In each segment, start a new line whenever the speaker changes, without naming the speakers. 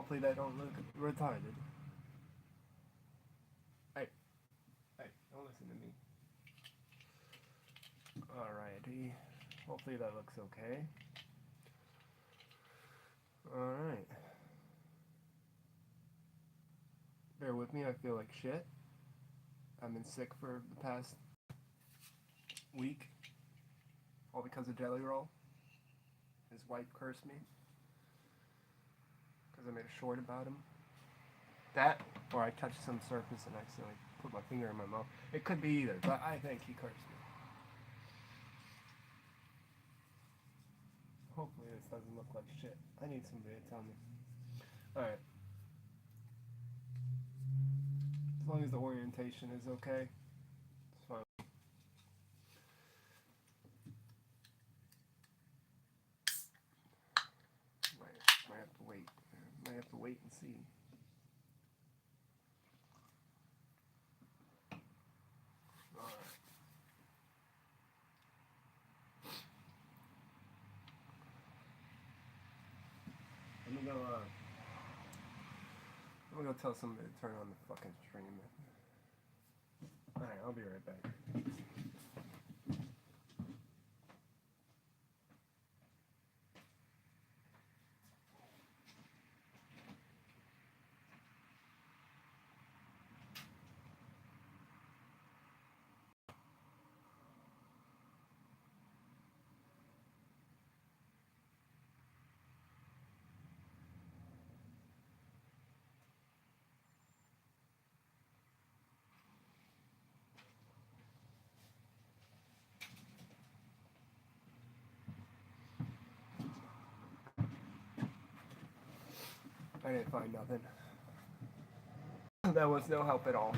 Hopefully they don't look retarded. Hey, hey, don't listen to me. Alrighty. Hopefully that looks okay. Alright. Bear with me, I feel like shit. I've been sick for the past week. All because of Jelly Roll. His wife cursed me. Because I made a short about him. That, or I touched some surface and accidentally put my finger in my mouth. It could be either, but I think he cursed me. Hopefully this doesn't look like shit. I need somebody to tell me. Alright. As long as the orientation is okay, it's fine. Might have to wait. Might have to wait and see. Alright. I'm gonna go tell somebody to turn on the fucking stream. Alright, I'll be right back. I didn't find nothing. That was no help at all.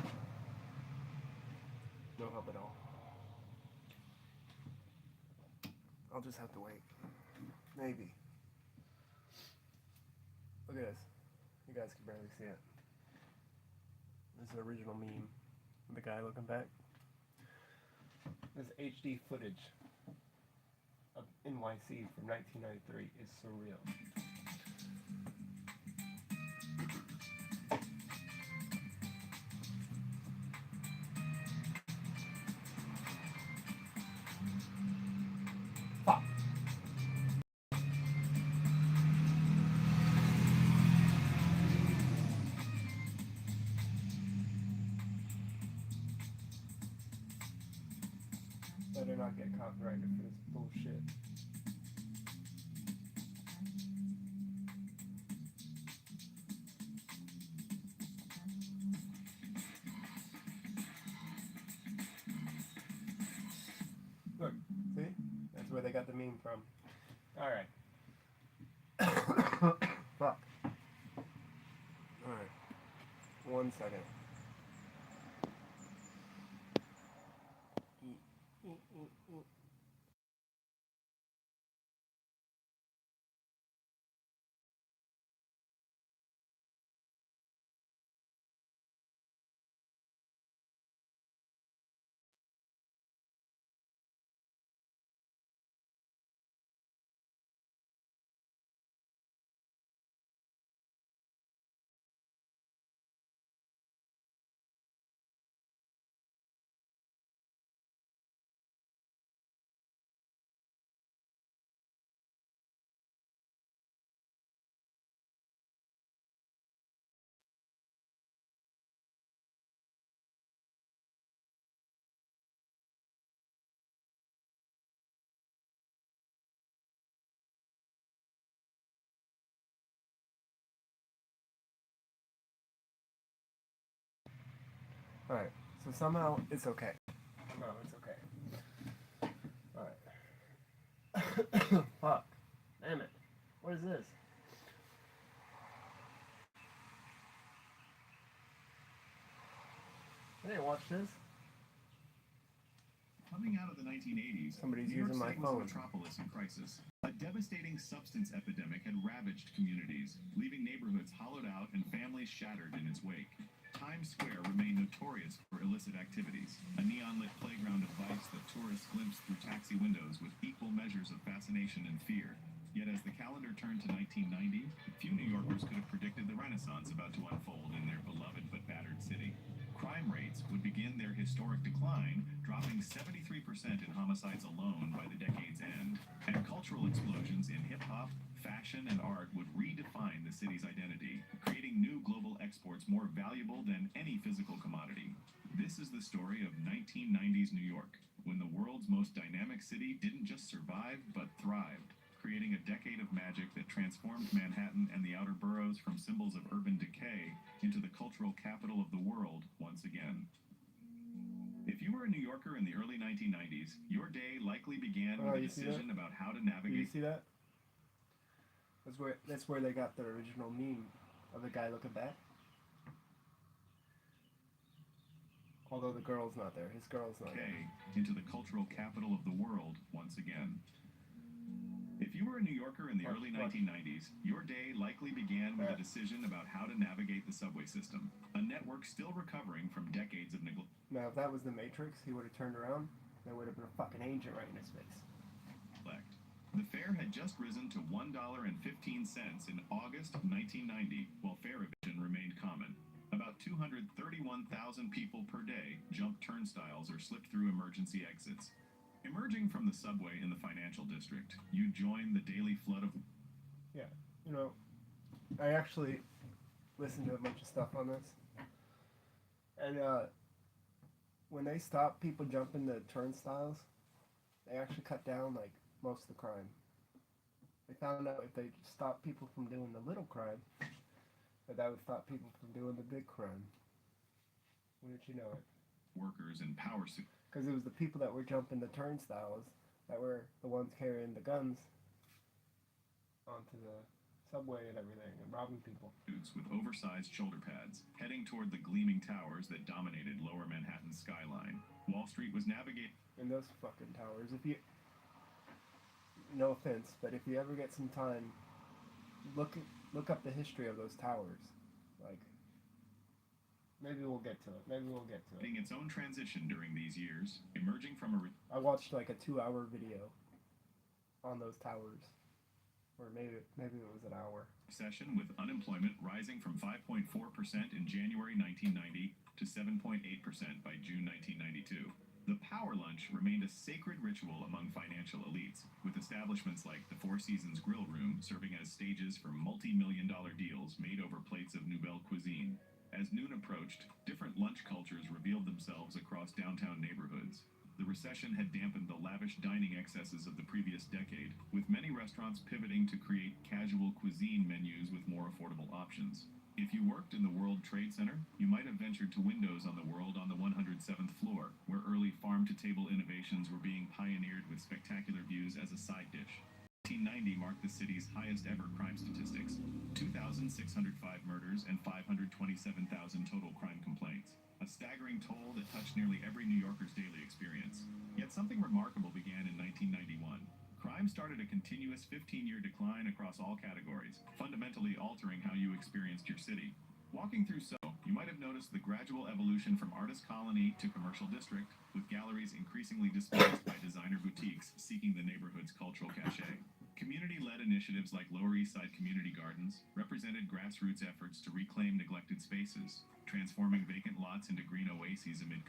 No help at all. I'll just have to wait. Maybe. Look at this. You guys can barely see it. This is the original meme. The guy looking back. This HD footage of NYC from 1993 is surreal. Fuck. Better not get copyrighted for this bullshit. Look, see? That's where they got the meme from. Alright. Fuck. Alright. 1 second. Alright, so somehow it's okay. Somehow it's okay. Alright. Fuck. Damn it. What is this? I didn't watch this.
Coming out of the 1980s,
Somebody's
New York
using my
State was a
phone.
metropolis in crisis. A devastating substance epidemic had ravaged communities, leaving neighborhoods hollowed out and families shattered in its wake. Times Square remained notorious for illicit activities, a neon-lit playground of vice that tourists glimpsed through taxi windows with equal measures of fascination and fear. Yet as the calendar turned to 1990, few New Yorkers could have predicted that renaissance about to unfold in their beloved but battered city. Crime rates would begin their historic decline, dropping 73% in homicides alone by the decade's end. And cultural explosions in hip-hop, fashion, and art would redefine the city's identity, creating new global exports more valuable than any physical commodity. This is the story of 1990s New York, when the world's most dynamic city didn't just survive, but thrived, creating a decade of magic that transformed Manhattan and the outer boroughs from symbols of urban decay into the cultural capital of the world once again. If you were a New Yorker in the early 1990s, your day likely began with a decision about how to
Do you
navigate.
see that? That's where they got the original meme of the guy looking back. Although the girl's not there. His girl's not there.
Into the cultural capital of the world once again. If you were a New Yorker in the early 1990s, your day likely began with a decision about how to navigate the subway system, a network still recovering from decades of neglect.
Now, if that was the Matrix, he would have turned around. There would have been a fucking angel right in his face.
The fare had just risen to $1.15 in August of 1990, while fare evasion remained common. About 231,000 people per day jumped turnstiles or slipped through emergency exits. Emerging from the subway in the financial district, you join the daily flood of...
Yeah, you know, I actually listened to a bunch of stuff on this. And when they stopped people jumping the turnstiles, they actually cut down, like, most of the crime. They found out if they stopped people from doing the little crime, that would stop people from doing the big crime. Wouldn't you know it?
Workers in power suits.
Because it was the people that were jumping the turnstiles that were the ones carrying the guns onto the subway and everything and robbing people.
With oversized shoulder pads, heading toward the gleaming towers that dominated lower Manhattan's skyline. Wall Street was navigating...
And those fucking towers, if you... No offense, but if you ever get some time, look up the history of those towers. Like... Maybe we'll get to it.
Its own transition during these years, emerging from a...
I watched like a 2-hour video on those towers. Or maybe it was an hour.
Recession with unemployment rising from 5.4% in January 1990 to 7.8% by June 1992. The power lunch remained a sacred ritual among financial elites, with establishments like the Four Seasons Grill Room serving as stages for multi-million-dollar deals made over plates of Nouvelle cuisine. As noon approached, different lunch cultures revealed themselves across downtown neighborhoods. The recession had dampened the lavish dining excesses of the previous decade, with many restaurants pivoting to create casual cuisine menus with more affordable options. If you worked in the World Trade Center, you might have ventured to windows on the world on the 107th floor, where early farm-to-table innovations were being pioneered with spectacular views as a side dish. 1990 marked the city's highest ever crime statistics, 2,605 murders and 527,000 total crime complaints, a staggering toll that touched nearly every New Yorker's daily experience. Yet something remarkable began in 1991. Crime started a continuous 15-year decline across all categories, fundamentally altering how you experienced your city. Walking through Soho, you might have noticed the gradual evolution from artist colony to commercial district, with galleries increasingly displaced by designer boutiques seeking the neighborhood's cultural cachet. Community-led initiatives like Lower East Side Community Gardens represented grassroots efforts to reclaim neglected spaces, transforming vacant lots into green oases amid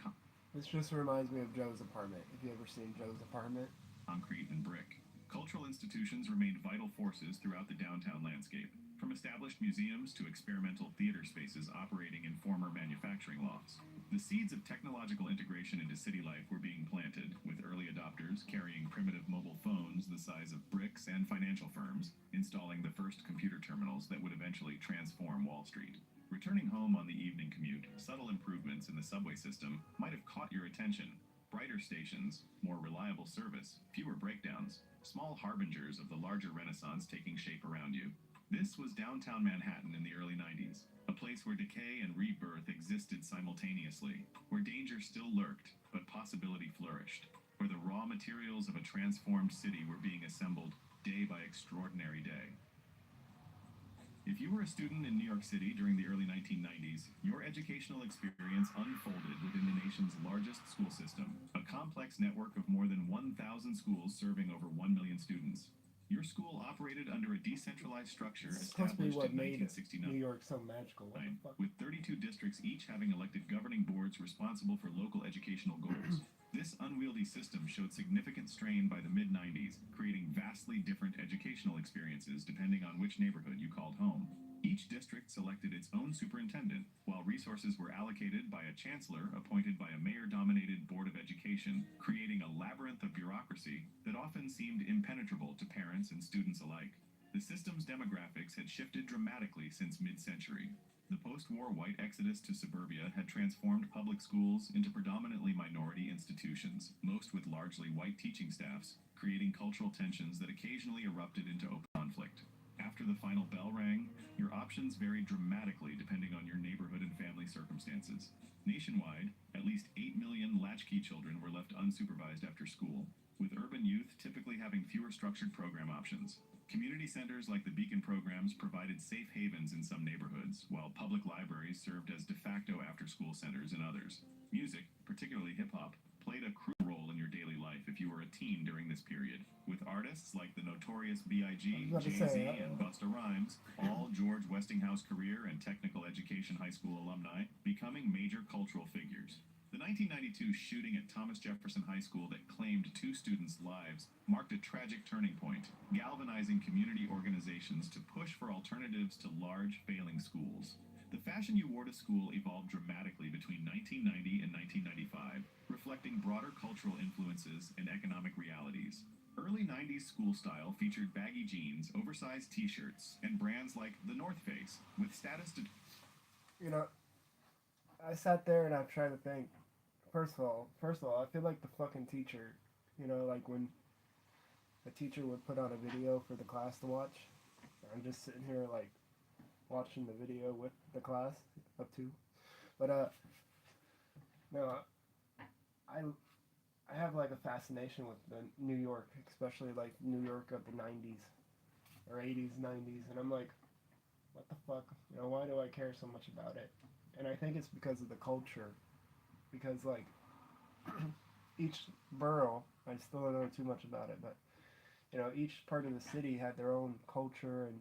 This just reminds me of Joe's apartment. Have you ever seen Joe's apartment?
concrete and brick. Cultural institutions remained vital forces throughout the downtown landscape, from established museums to experimental theater spaces operating in former manufacturing lofts. The seeds of technological integration into city life were being planted, with early adopters carrying primitive mobile phones the size of bricks and financial firms installing the first computer terminals that would eventually transform Wall Street. Returning home on the evening commute, subtle improvements in the subway system might have caught your attention. Brighter stations, more reliable service, fewer breakdowns, small harbingers of the larger renaissance taking shape around you. This was downtown Manhattan in the early 90s, a place where decay and rebirth existed simultaneously, where danger still lurked, but possibility flourished, where the raw materials of a transformed city were being assembled day by extraordinary day. If you were a student in New York City during the early 1990s, your educational experience unfolded within the nation's largest school system, a complex network of more than 1,000 schools serving over 1 million students. Your school operated under a decentralized structure
It's supposed to be
established
what
in
made
1969.
New York so magical. What the fuck?
With 32 districts each having elected governing boards responsible for local educational goals. This unwieldy system showed significant strain by the mid-90s, creating vastly different educational experiences depending on which neighborhood you called home. Each district selected its own superintendent, while resources were allocated by a chancellor appointed by a mayor-dominated board of education, creating a labyrinth of bureaucracy that often seemed impenetrable to parents and students alike. The system's demographics had shifted dramatically since mid-century. The post-war white exodus to suburbia had transformed public schools into predominantly minority institutions, most with largely white teaching staffs, creating cultural tensions that occasionally erupted into open conflict. After the final bell rang, your options varied dramatically depending on your neighborhood and family circumstances. Nationwide, at least 8 million latchkey children were left unsupervised after school, with urban youth typically having fewer structured program options. Community centers like the Beacon programs provided safe havens in some neighborhoods, while public libraries served as de facto after-school centers in others. Music, particularly hip-hop, played a crucial role in your daily life if you were a teen during this period, with artists like the notorious B.I.G., Jay-Z, and Busta Rhymes, all George Westinghouse Career and Technical Education High School alumni, becoming major cultural figures. The 1992 shooting at Thomas Jefferson High School that claimed 2 students' lives marked a tragic turning point, galvanizing community organizations to push for alternatives to large, failing schools. The fashion you wore to school evolved dramatically between 1990 and 1995, reflecting broader cultural influences and economic realities. Early 90s school style featured baggy jeans, oversized t-shirts, and brands like the North Face, with status to...
You know, I sat there and I tried to think. First of all, I feel like the fucking teacher. You know, like when a teacher would put on a video for the class to watch. I'm just sitting here like watching the video with the class up to. But no, I have like a fascination with the New York, especially like New York of the 90s or 80s, 90s, and I'm like, what the fuck? You know, why do I care so much about it? And I think it's because of the culture. Because like each borough, I still don't know too much about it, but you know, each part of the city had their own culture, and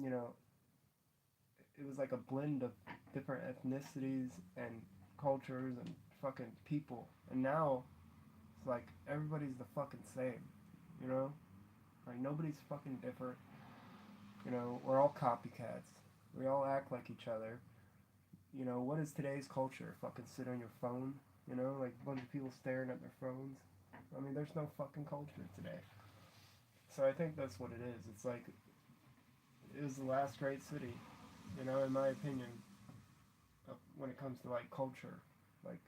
you know, it was like a blend of different ethnicities and cultures and fucking people. And now it's like everybody's the fucking same, you know? Like nobody's fucking different. You know, we're all copycats. We all act like each other. You know, what is today's culture? Fucking sit on your phone? You know, like a bunch of people staring at their phones. I mean, there's no fucking culture today. So I think that's what it is. It's like, it was the last great city, you know, in my opinion, when it comes to like culture. Like,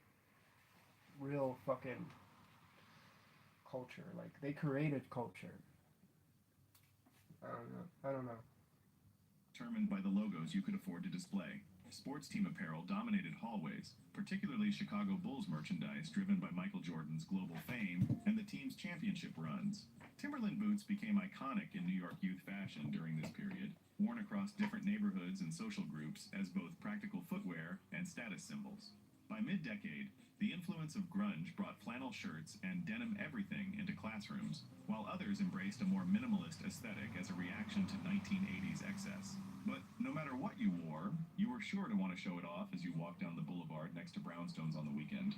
real fucking culture. Like, they created culture. I don't know.
Determined by the logos you could afford to display. Sports team apparel dominated hallways, particularly Chicago Bulls merchandise driven by Michael Jordan's global fame and the team's championship runs. Timberland boots became iconic in New York youth fashion during this period, worn across different neighborhoods and social groups as both practical footwear and status symbols. By mid-decade, the influence of grunge brought flannel shirts and denim everything into classrooms, while others embraced a more minimalist aesthetic as a reaction to 1980s excess. But no matter what you wore, you were sure to want to show it off as you walked down the boulevard next to brownstones on the weekend.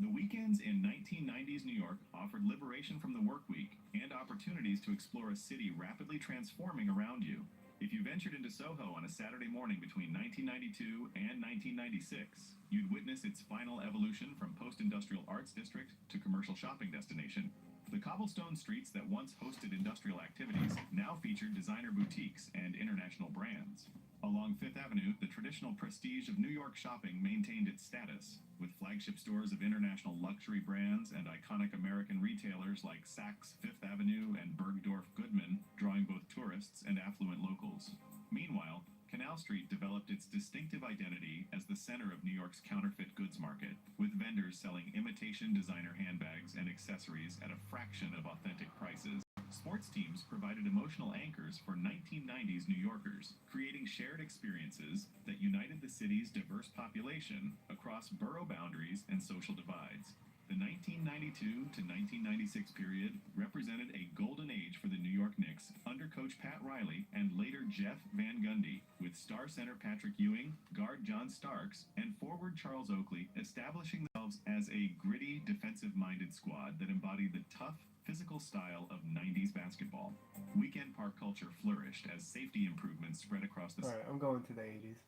The weekends in 1990s New York offered liberation from the work week and opportunities to explore a city rapidly transforming around you. If you ventured into Soho on a Saturday morning between 1992 and 1996, you'd witness its final evolution from post-industrial arts district to commercial shopping destination. The cobblestone streets that once hosted industrial activities now featured designer boutiques and international brands. Along Fifth Avenue, the traditional prestige of New York shopping maintained its status, with flagship stores of international luxury brands and iconic American retailers like Saks Fifth Avenue and Bergdorf Goodman drawing both tourists and affluent locals. Meanwhile, Canal Street developed its distinctive identity as the center of New York's counterfeit goods market, with vendors selling imitation designer handbags and accessories at a fraction of authentic prices. Sports teams provided emotional anchors for 1990s New Yorkers, creating shared experiences that united the city's diverse population across borough boundaries and social divides. The 1992 to 1996 period represented a golden age for the New York Knicks under coach Pat Riley and later Jeff Van Gundy, with star center Patrick Ewing, guard John Starks, and forward Charles Oakley establishing themselves as a gritty, defensive-minded squad that embodied the tough, physical style of 90s basketball. Weekend park culture flourished as safety improvements spread across the...
Alright, I'm going to the 80s.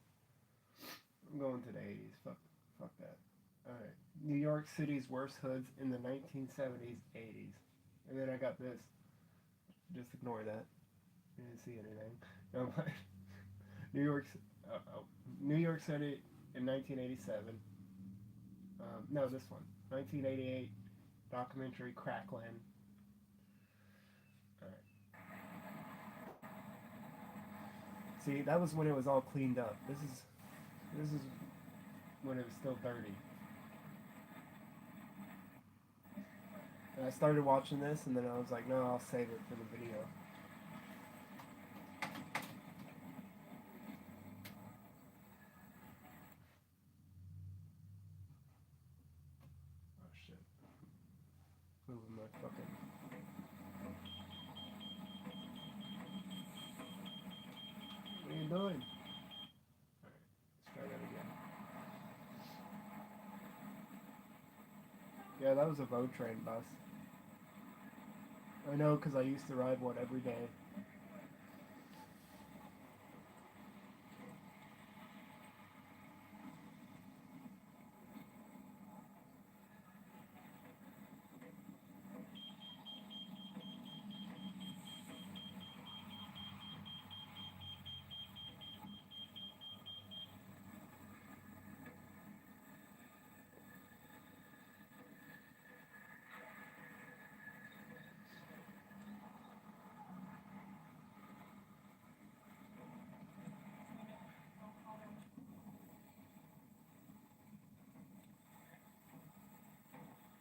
I'm going to the 80s. Fuck that. Alright. New York City's worst hoods in the 1970s, 80s. And then I got this. Just ignore that. You didn't see anything. No, but New York City in 1987. No, this one. 1988 documentary Crackland. Alright. See, that was when it was all cleaned up. This is when it was still dirty. And I started watching this, and then I was like, no, I'll save it for the video. Oh, shit. Moving my fucking... What are you doing? Alright, let's try that again. Yeah, that was a Votrain bus. I know, because I used to ride one every day.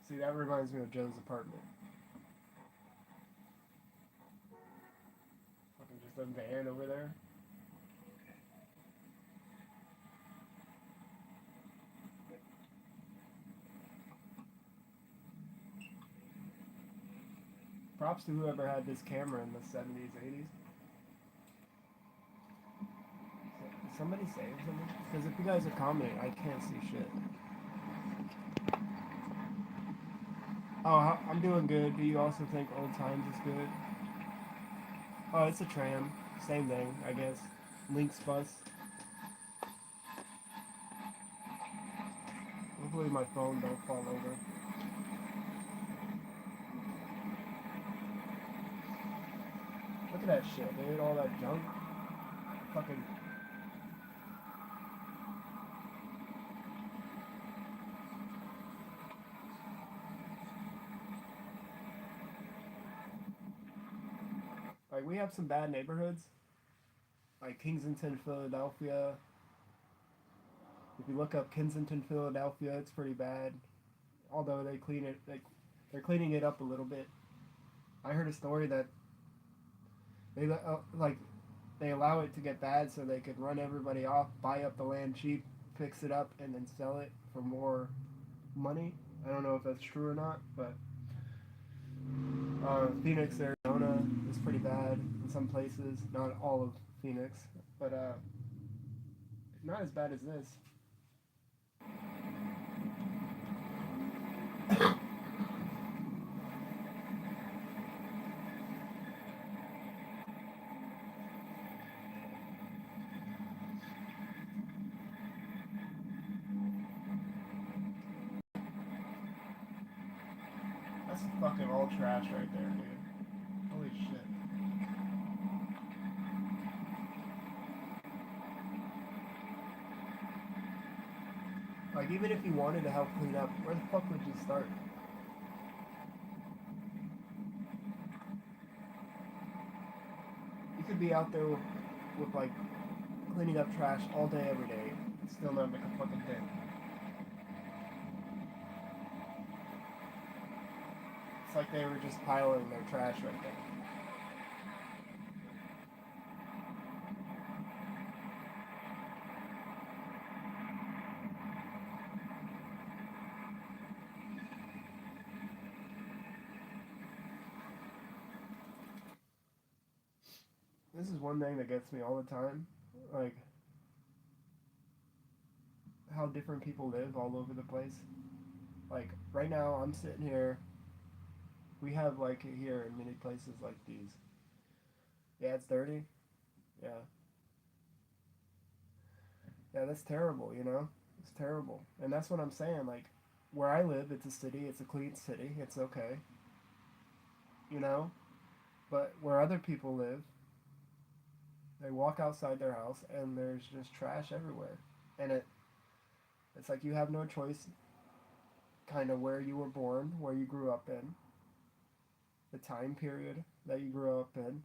See, that reminds me of Joe's apartment. Fucking just a van over there. Props to whoever had this camera in the 70s, 80s. Did somebody say something? Because if you guys are commenting, I can't see shit. Oh, I'm doing good. Do you also think Old Times is good? Oh, it's a tram. Same thing, I guess. Lynx bus. Hopefully my phone don't fall over. Look at that shit, dude. All that junk. Fucking... Like, we have some bad neighborhoods, like Kensington, Philadelphia. If you look up Kensington, Philadelphia, it's pretty bad. Although they clean it, they're cleaning it up a little bit. I heard a story that they allow it to get bad so they could run everybody off, buy up the land cheap, fix it up, and then sell it for more money. I don't know if that's true or not, but Phoenix, Arizona is pretty bad in some places. Not all of Phoenix, but not as bad as this. That's fucking all trash right there, dude. Holy shit. Like, even if you wanted to help clean up, where the fuck would you start? You could be out there with like, cleaning up trash all day, every day, and still not make a fucking dent. It's like they were just piling their trash right there. this is one thing that gets me all the time, like how different people live all over the place. Like right now, I'm sitting here. We have like here in many places like these. Yeah, it's dirty. Yeah, yeah, that's terrible. You know, it's terrible, and that's what I'm saying. Like where I live, it's a city. It's a clean city. It's okay. You know, but where other people live, they walk outside their house and there's just trash everywhere, and it's like you have no choice. Kind of where you were born, where you grew up in, the time period that you grew up in,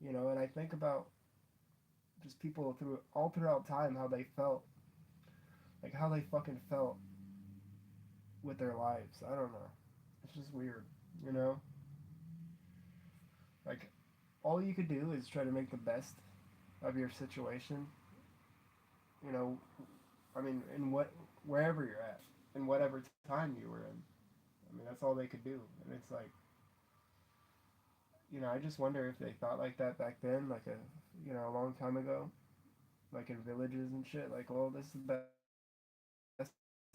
you know. And I think about just people through all throughout time how they felt, like how they fucking felt with their lives. I don't know. It's just weird, you know. Like all you could do is try to make the best of your situation. You know, I mean, in what wherever you're at, in whatever time you were in. I mean, that's all they could do, and it's like, I just wonder if they thought like that back then, like a long time ago, like in villages and shit. Like, well, this is the best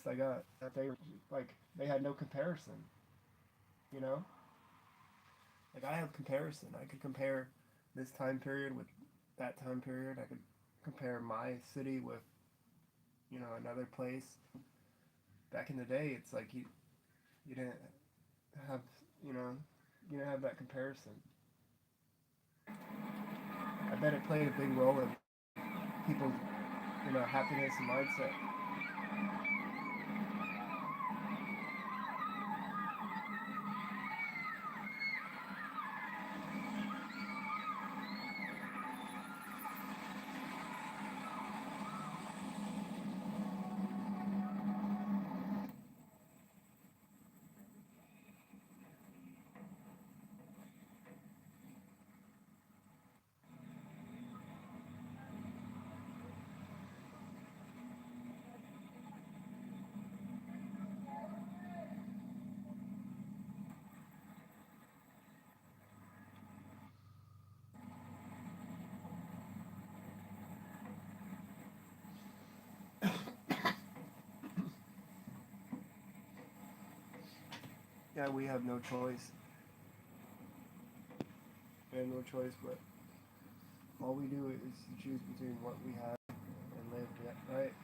I got. That they were like they had no comparison, you know. Like I have comparison. I could compare this time period with that time period. I could compare my city with another place. Back in the day, it's like you didn't have you know you didn't have that comparison. I bet it played a big role in people's happiness and mindset. Yeah, we have no choice. We have no choice, but all we do is choose between what we have and live. Yeah, right.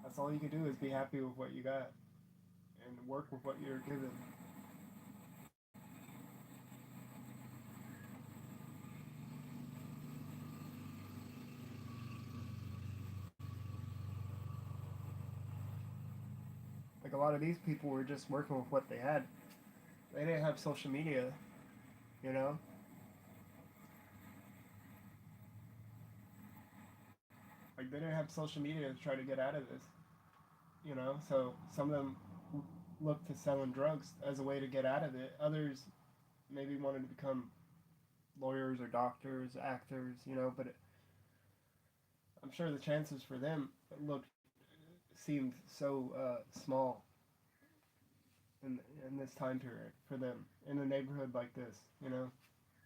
That's all you can do is be happy with what you got and work with what you're given. Like a lot of these people were just working with what they had. They didn't have social media, you know. Like they didn't have social media to try to get out of this, you know. So some of them looked to selling drugs as a way to get out of it. Others maybe wanted to become lawyers or doctors, actors, you know. But I'm sure the chances for them seemed so small in this time period for them in a neighborhood like this, you know.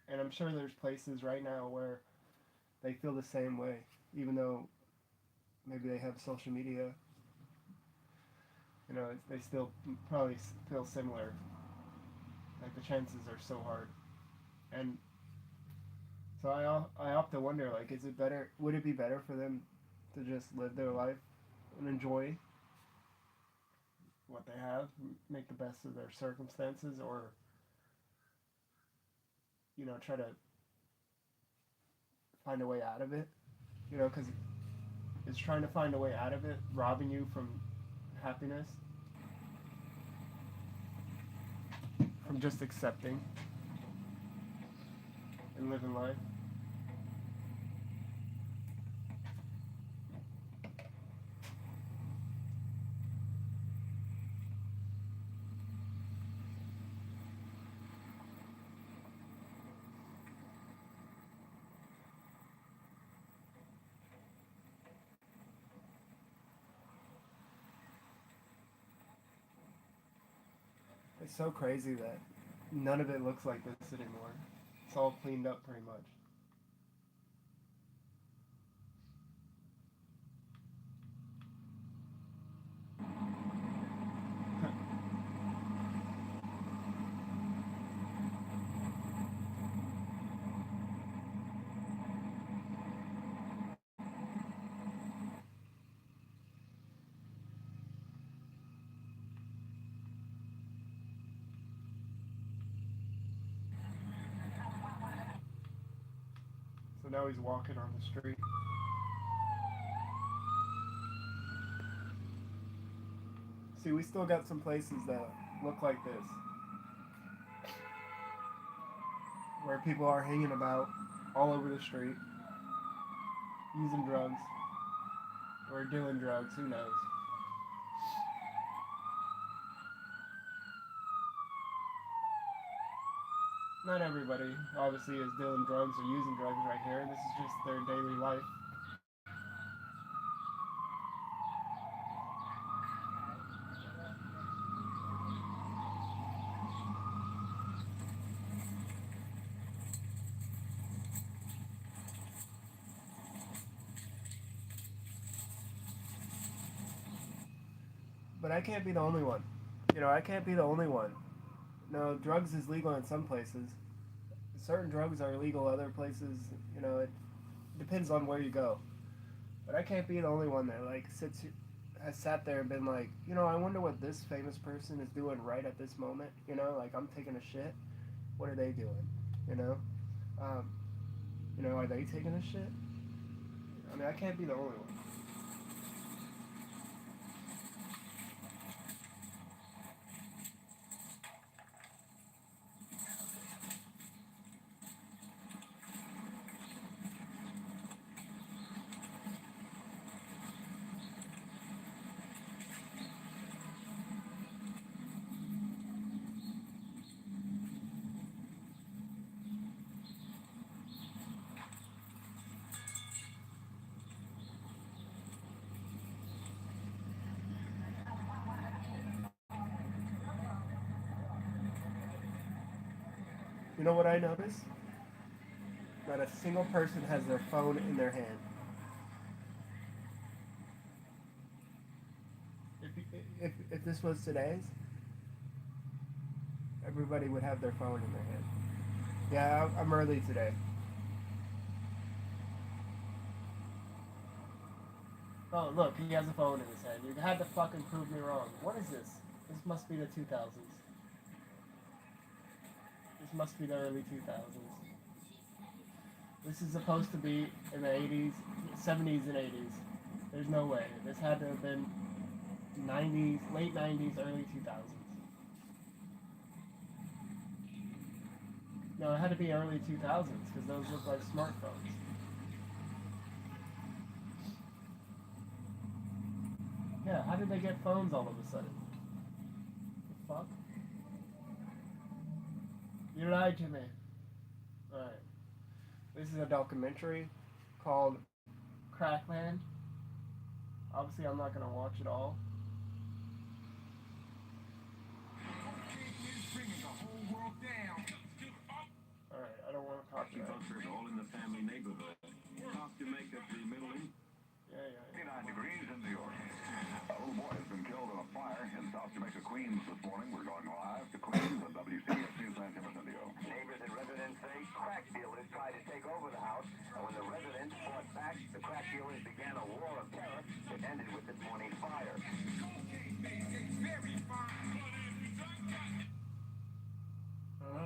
And I'm sure there's places right now where they feel the same way, even though maybe they have social media. You know, they still probably feel similar. Like the chances are so hard, and so I often wonder, like, is it better? Would it be better for them to just live their life and enjoy what they have, make the best of their circumstances, or try to find a way out of it? You know, because is trying to find a way out of it robbing you from happiness, from just accepting and living life? It's so crazy that none of it looks like this anymore. It's all cleaned up pretty much. So now he's walking on the street. See, we still got some places that look like this, where people are hanging about all over the street, using drugs, or doing drugs, who knows. Not everybody, obviously, is doing drugs or using drugs right here. This is just their daily life. But I can't be the only one. I can't be the only one. No, drugs is legal in some places. Certain drugs are illegal other places. It depends on where you go. But I can't be the only one that has sat there and been like, I wonder what this famous person is doing right at this moment. Like I'm taking a shit. What are they doing? Um, are they taking a shit? I mean, I can't be the only one. You know what I notice? Not a single person has their phone in their hand. If this was today's, everybody would have their phone in their hand. Yeah, I'm early today. Oh, look, he has a phone in his hand. You had to fucking prove me wrong. What is this? This must be the 2000s. This must be the early 2000s. This is supposed to be in the 80s, 70s and 80s. There's no way. This had to have been 90s, late 90s, early 2000s. No, it had to be early 2000s because those look like smartphones. Yeah, how did they get phones all of a sudden? The fuck? You lied to me. Alright. This is a documentary called Crackland. Obviously, I'm not going to watch it all. Alright, I don't want to talk about it.
All in the family neighborhood. South Jamaica to Middle East.
Yeah.
59 degrees in New York. A little boy has been killed in a fire in South Jamaica, Queens this morning. We're going live to Queens on WCS News and Indio.
Neighbors and residents say crack dealers tried to take over the house, and when the residents fought back, the crack dealers began a war of terror that ended with this morning's fire.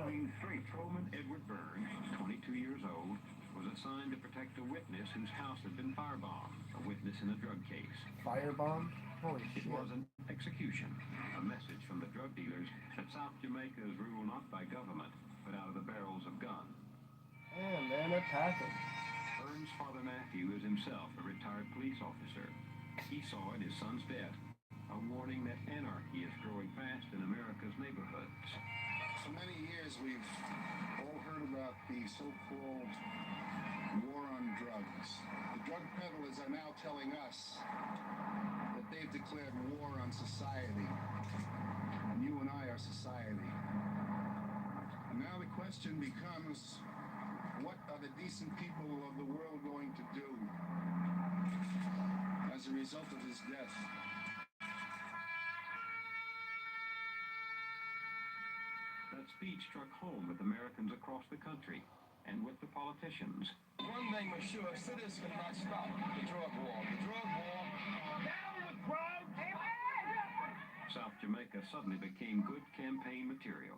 Queen Street. Patrolman Edward Burns, 22 years old, was assigned to protect a witness whose house had been firebombed, a witness in a drug case.
Firebomb? Holy
It
shit.
was an execution, a message from the drug dealers that South Jamaica is ruled not by government, but out of the barrels of guns.
Damn, man, they're packing.
Burns' father Matthew is himself a retired police officer. He saw in his son's death a warning that anarchy is growing fast in America's neighborhoods.
For many years, we've all heard about the so-called war on drugs. The drug peddlers are now telling us that they've declared war on society. And you and I are society. And now the question becomes, are the decent people of the world going to do as a result of his death?
That speech struck home with Americans across the country and with the politicians.
One thing was sure, cities cannot stop the drug war. The drug war. Down with drugs!
South Jamaica suddenly became good campaign material.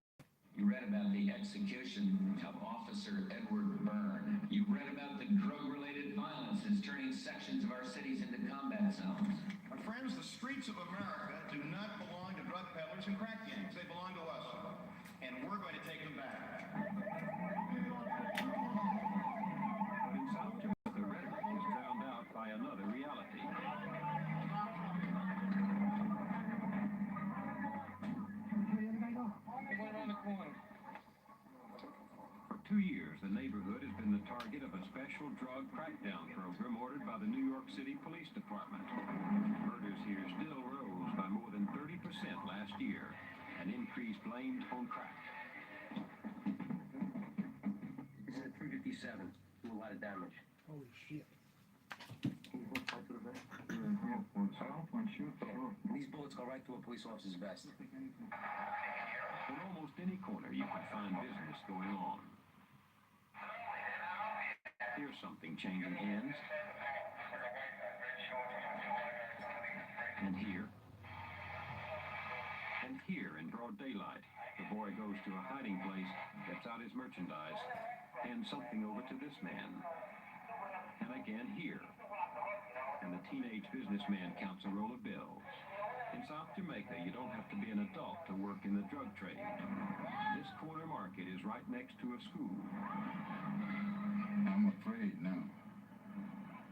You read about the execution of Officer Edward Byrne. You read about the drug-related violence that's turning sections of our cities into combat zones.
My friends, the streets of America do not belong to drug peddlers and crack gangs. They belong to us. And we're going to take them back.
But in South Jamaica, the rhetoric is drowned out by another reality. For 2 years, the neighborhood has been the target of a special drug crackdown program ordered by the New York City Police Department. Murders here still rose by more than 30% last year, an increase blamed on crack.
This is a 357. Do a lot of damage.
Holy shit.
These bullets go right through a police officer's vest.
In almost any corner, you could find business going on. Here's something changing hands. And here. And here in broad daylight, the boy goes to a hiding place, gets out his merchandise, hands something over to this man. And again here. And the teenage businessman counts a roll of bills. In South Jamaica, you don't have to be an adult to work in the drug trade. This corner market is right next to a school.
I'm afraid now.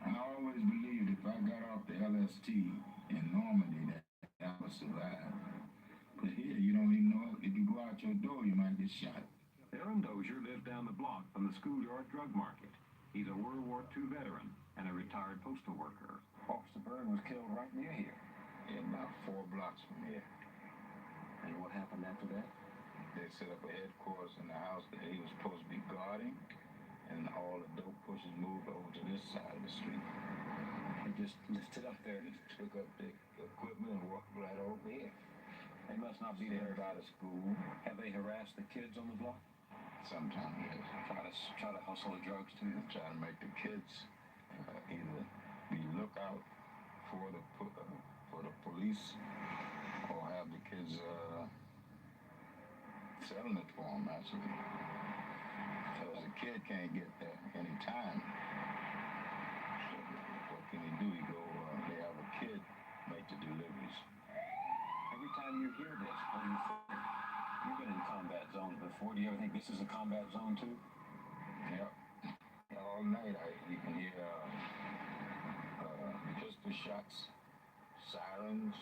I always believed if I got off the LST in Normandy that I would survive. But here, you don't even know if you go out your door, you might get shot.
Aaron Dozier lives down the block from the schoolyard drug market. He's a World War II veteran and a retired postal worker.
Officer Byrne was killed right near here.
Yeah, about 4 blocks from here.
And what happened after that?
They set up a headquarters in the house that he was supposed to be guarding, and all the dope pushers moved over to this side of the street.
They just lifted up there.
They took up the equipment and walked right over here.
They must not be there.
Out of school.
Have they harassed the kids on the block?
Sometimes, yes.
Try to hustle the drugs too.
Try to make the kids either be lookout for the police or have the kids selling it for them, actually. Because the kid can't get there any time. So what can he do? They have a kid make the deliveries.
Every time you hear this, what do you think? You've been in combat zones before. Do you ever think this is a combat zone too?
Yep. All night you can hear pistol shots, sirens.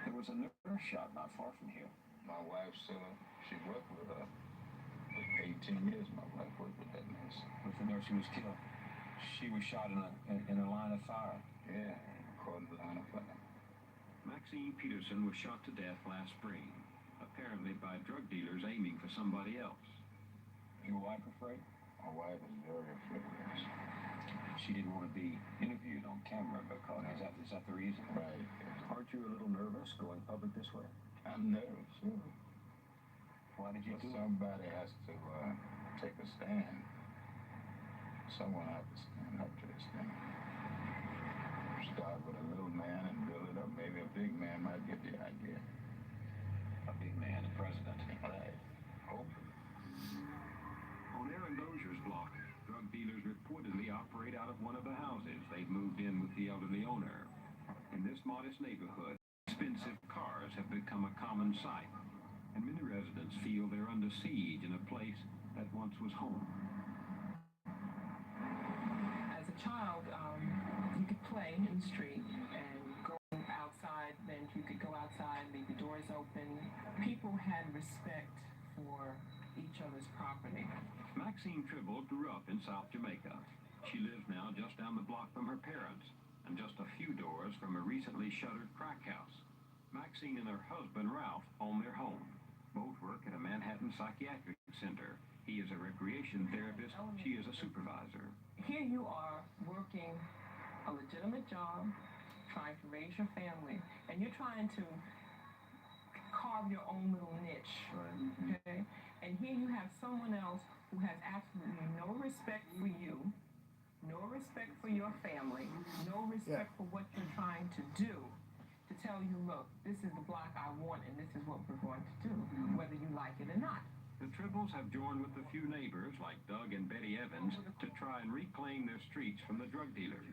There was a nurse shot not far from here.
My wife's, she worked with her. For 18 years, my wife worked with that nurse.
With the nurse who was killed. She was shot in a line of fire.
Yeah, caught in the line of fire.
Maxine Peterson was shot to death last spring, apparently by drug dealers aiming for somebody else.
Your wife afraid?
My wife is very afraid, yes.
She didn't want to be interviewed on camera because is that the reason?
Right.
Aren't you a little nervous going public this way?
I'm nervous, sure.
Why did you do it?
Somebody has to take a stand. Someone has to stand up to this thing. Start with a little man and build it up. Maybe a big man might get the idea.
A big man, the president.
Right. Hope.
On Aaron Dozier's block, drug dealers reportedly operate out of one of the houses they've moved in with the elderly owner. In this modest neighborhood, expensive cars have become a common sight, and many residents feel they're under siege in a place that once was home.
As a child, you could play in the street and go outside, then you could go outside, leave the doors open. People had respect for each other's property.
Maxine Tribble grew up in South Jamaica. She lives now just down the block from her parents and just a few doors from a recently shuttered crack house. Maxine and her husband, Ralph, own their home. Both work at a Manhattan psychiatric center He is a recreation therapist. She is a supervisor.
Here you are working a legitimate job, trying to raise your family, and you're trying to carve your own little niche, okay? And here you have someone else who has absolutely no respect for you, no respect for your family, no respect for what you're trying to do, to tell you, look, this is the block I want and this is what we're going to do, whether you like it or not.
The Tribbles have joined with a few neighbors, like Doug and Betty Evans, to try and reclaim their streets from the drug dealers.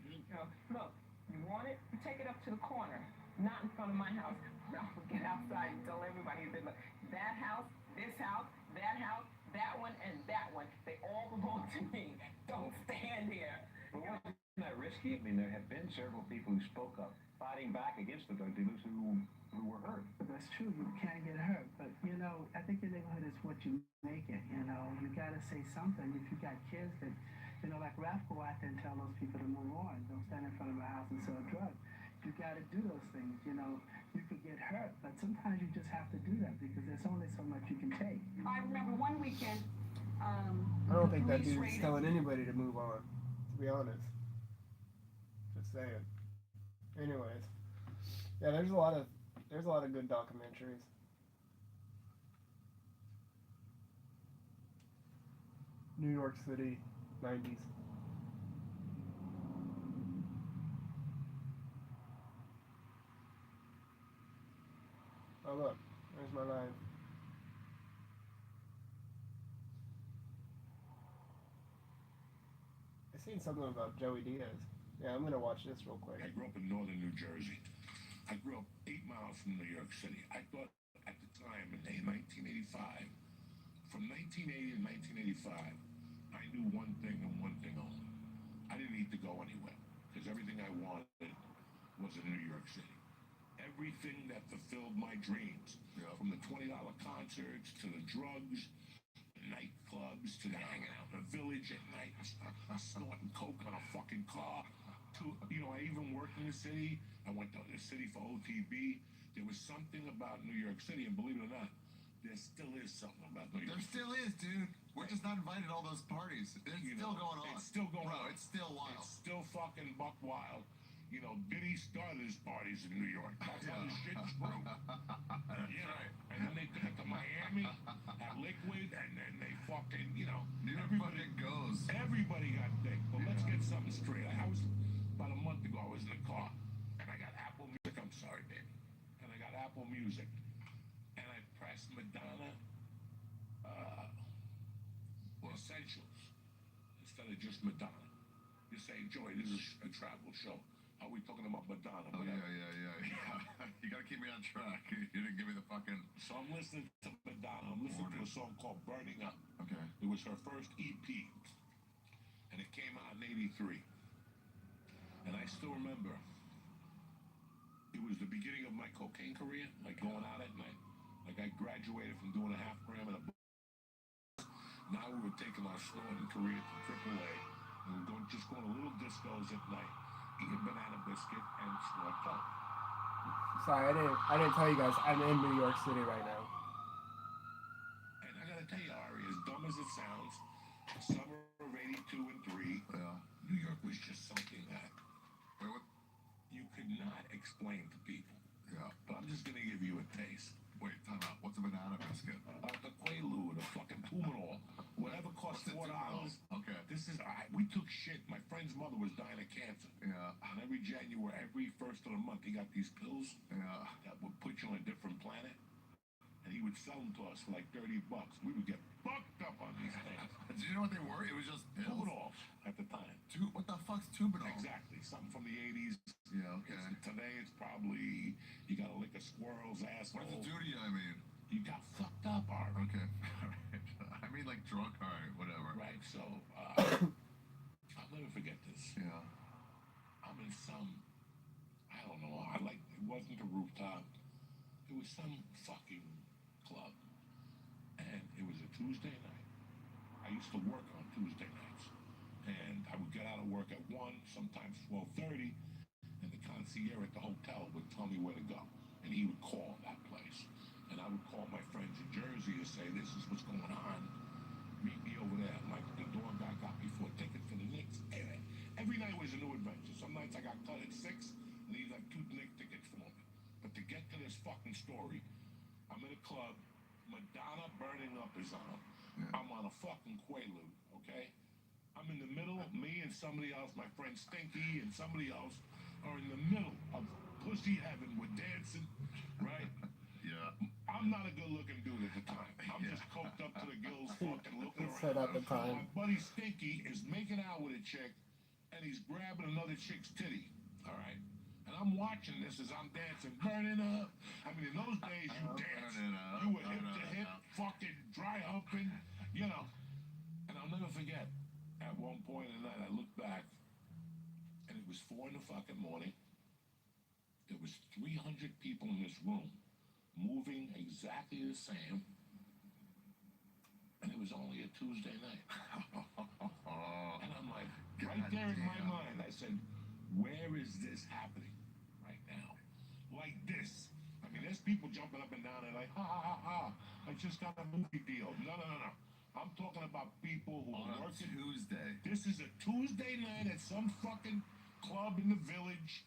Look, you want it, you take it up to the corner, not in front of my house. I will get outside and tell everybody, look, that house, this house, that one, and that one, they all belong to me. Don't stand here.
Well, isn't that risky? I mean, there have been several people who spoke up, fighting back against the drug dealers who were hurt.
That's true. You can't get hurt. But, you know, I think your neighborhood is what you make it, you know. You got to say something. If you got kids that, you know, like Ralph, go out there and tell those people to move on. Don't stand in front of a house and sell drugs. You got to do those things, you know. You could get hurt, but sometimes you just have to do that because there's only so much you can take.
I remember one weekend,
I don't think that dude's telling anybody to move on, to be honest. Just saying. Anyways, yeah, there's a lot of good documentaries. New York City, 90s. Oh look, there's my line. I seen something about Joey Diaz. Yeah, I'm gonna watch this real quick.
I grew up in northern New Jersey. I grew up 8 miles from New York City. I thought at the time, in 1985, from 1980 to 1985, I knew one thing and one thing only. I didn't need to go anywhere because everything I wanted was in New York City. Everything that fulfilled my dreams, from the $20 concerts to the drugs, the nightclubs, to the hanging out in the village at night, snorting coke on a fucking car, to, you know, I even worked in the city. I went to the city for OTB. There was something about New York City, and believe it or not, there still is something about New York City.
There still is, dude. We're just not invited to all those parties. It's still going on.
It's still going on.
It's still wild.
It's still fucking buck wild. You know, Diddy started his parties in New York. That's how the shit's grew. And then they took it to Miami, at Liquid, and then they fucking, you know,
everybody goes.
Everybody got dick. But let's get something straight. I was, about a month ago, I was in the car, and I got Apple Music. I'm sorry, baby. And I got Apple Music. And I pressed Madonna Essentials instead of just Madonna. You say, Joey, this is a travel show. Are we talking about Madonna?
Oh, yeah. You gotta keep me on track. You didn't give me the fucking...
So I'm listening to Madonna. I'm listening to a song called Burning Up.
Okay.
It was her first EP. And it came out in 83. And I still remember, it was the beginning of my cocaine career, like going out at night. Like I graduated from doing a half gram and a... Now we were taking our snorting career to AAA. And we're just going to little discos at night. Eat a banana biscuit and snort coke.
Sorry, I didn't tell you guys. I'm in New York City right now.
And I gotta tell you, Ari, as dumb as it sounds, summer of '82 and '83, New York was just something that you could not explain to people.
Yeah.
But I'm just gonna give you a taste.
Wait, time out. What's a banana biscuit?
The Quaalude, the fucking Pumanol, whatever costs $4.
Okay.
This is, we took shit. My friend's mother was dying of cancer.
Yeah.
And every January, every first of the month, he got these pills
that
would put you on a different planet. And he would sell them to us for like $30. We would get fucked up on these things.
Do you know what they were? It was just pills.
Tubanol at the time.
What the fuck's Tubanol?
Exactly. Something from the 80s.
Yeah, okay.
Today it's probably, you gotta lick a squirrel's asshole.
What does it do to you, I mean?
You got fucked up, Art.
Okay. I mean, like drunk, alright, whatever.
Right, so, I'll never forget this.
Yeah.
I'm in some, I don't know, it wasn't a rooftop. It was some fucking club. And it was a Tuesday night. I used to work on Tuesday nights. And I would get out of work at 1, sometimes 12:30, and the concierge at the hotel would tell me where to go. And he would call that place. And I would call my friends in Jersey to say, this is what's going on. Meet me over there. Like the dog I got before, ticket for the Knicks. Every night was a new adventure. Some nights I got cut at 6, and he'd have 2 Knicks tickets for me. But to get to this fucking story, I'm in a club, Madonna Burning Up is on. I'm on a fucking Quaalude, okay? I'm in the middle, me and somebody else, my friend Stinky and somebody else are in the middle of pussy heaven. We're dancing, right?
Yeah.
I'm not a good-looking dude at the time. I'm just coked up to the gills, fucking looking
He said
around.
at the time.
My buddy Stinky is making out with a chick, and he's grabbing another chick's titty, all right? And I'm watching this as I'm dancing, burning up. I mean, in those days, you danced. You were hip to hip, fucking dry humping, you know. And I'll never forget, at one point in the night, I looked back, and it was 4 in the fucking morning. There was 300 people in this room, moving exactly the same, and it was only a Tuesday night. And I'm like, right there in my mind, I said, where is this happening right now? Like this. I mean, there's people jumping up and down and like, ha ha ha ha, I just got a movie deal. No. I'm talking about people who are working.
Tuesday.
This is a Tuesday night at some fucking club in the village.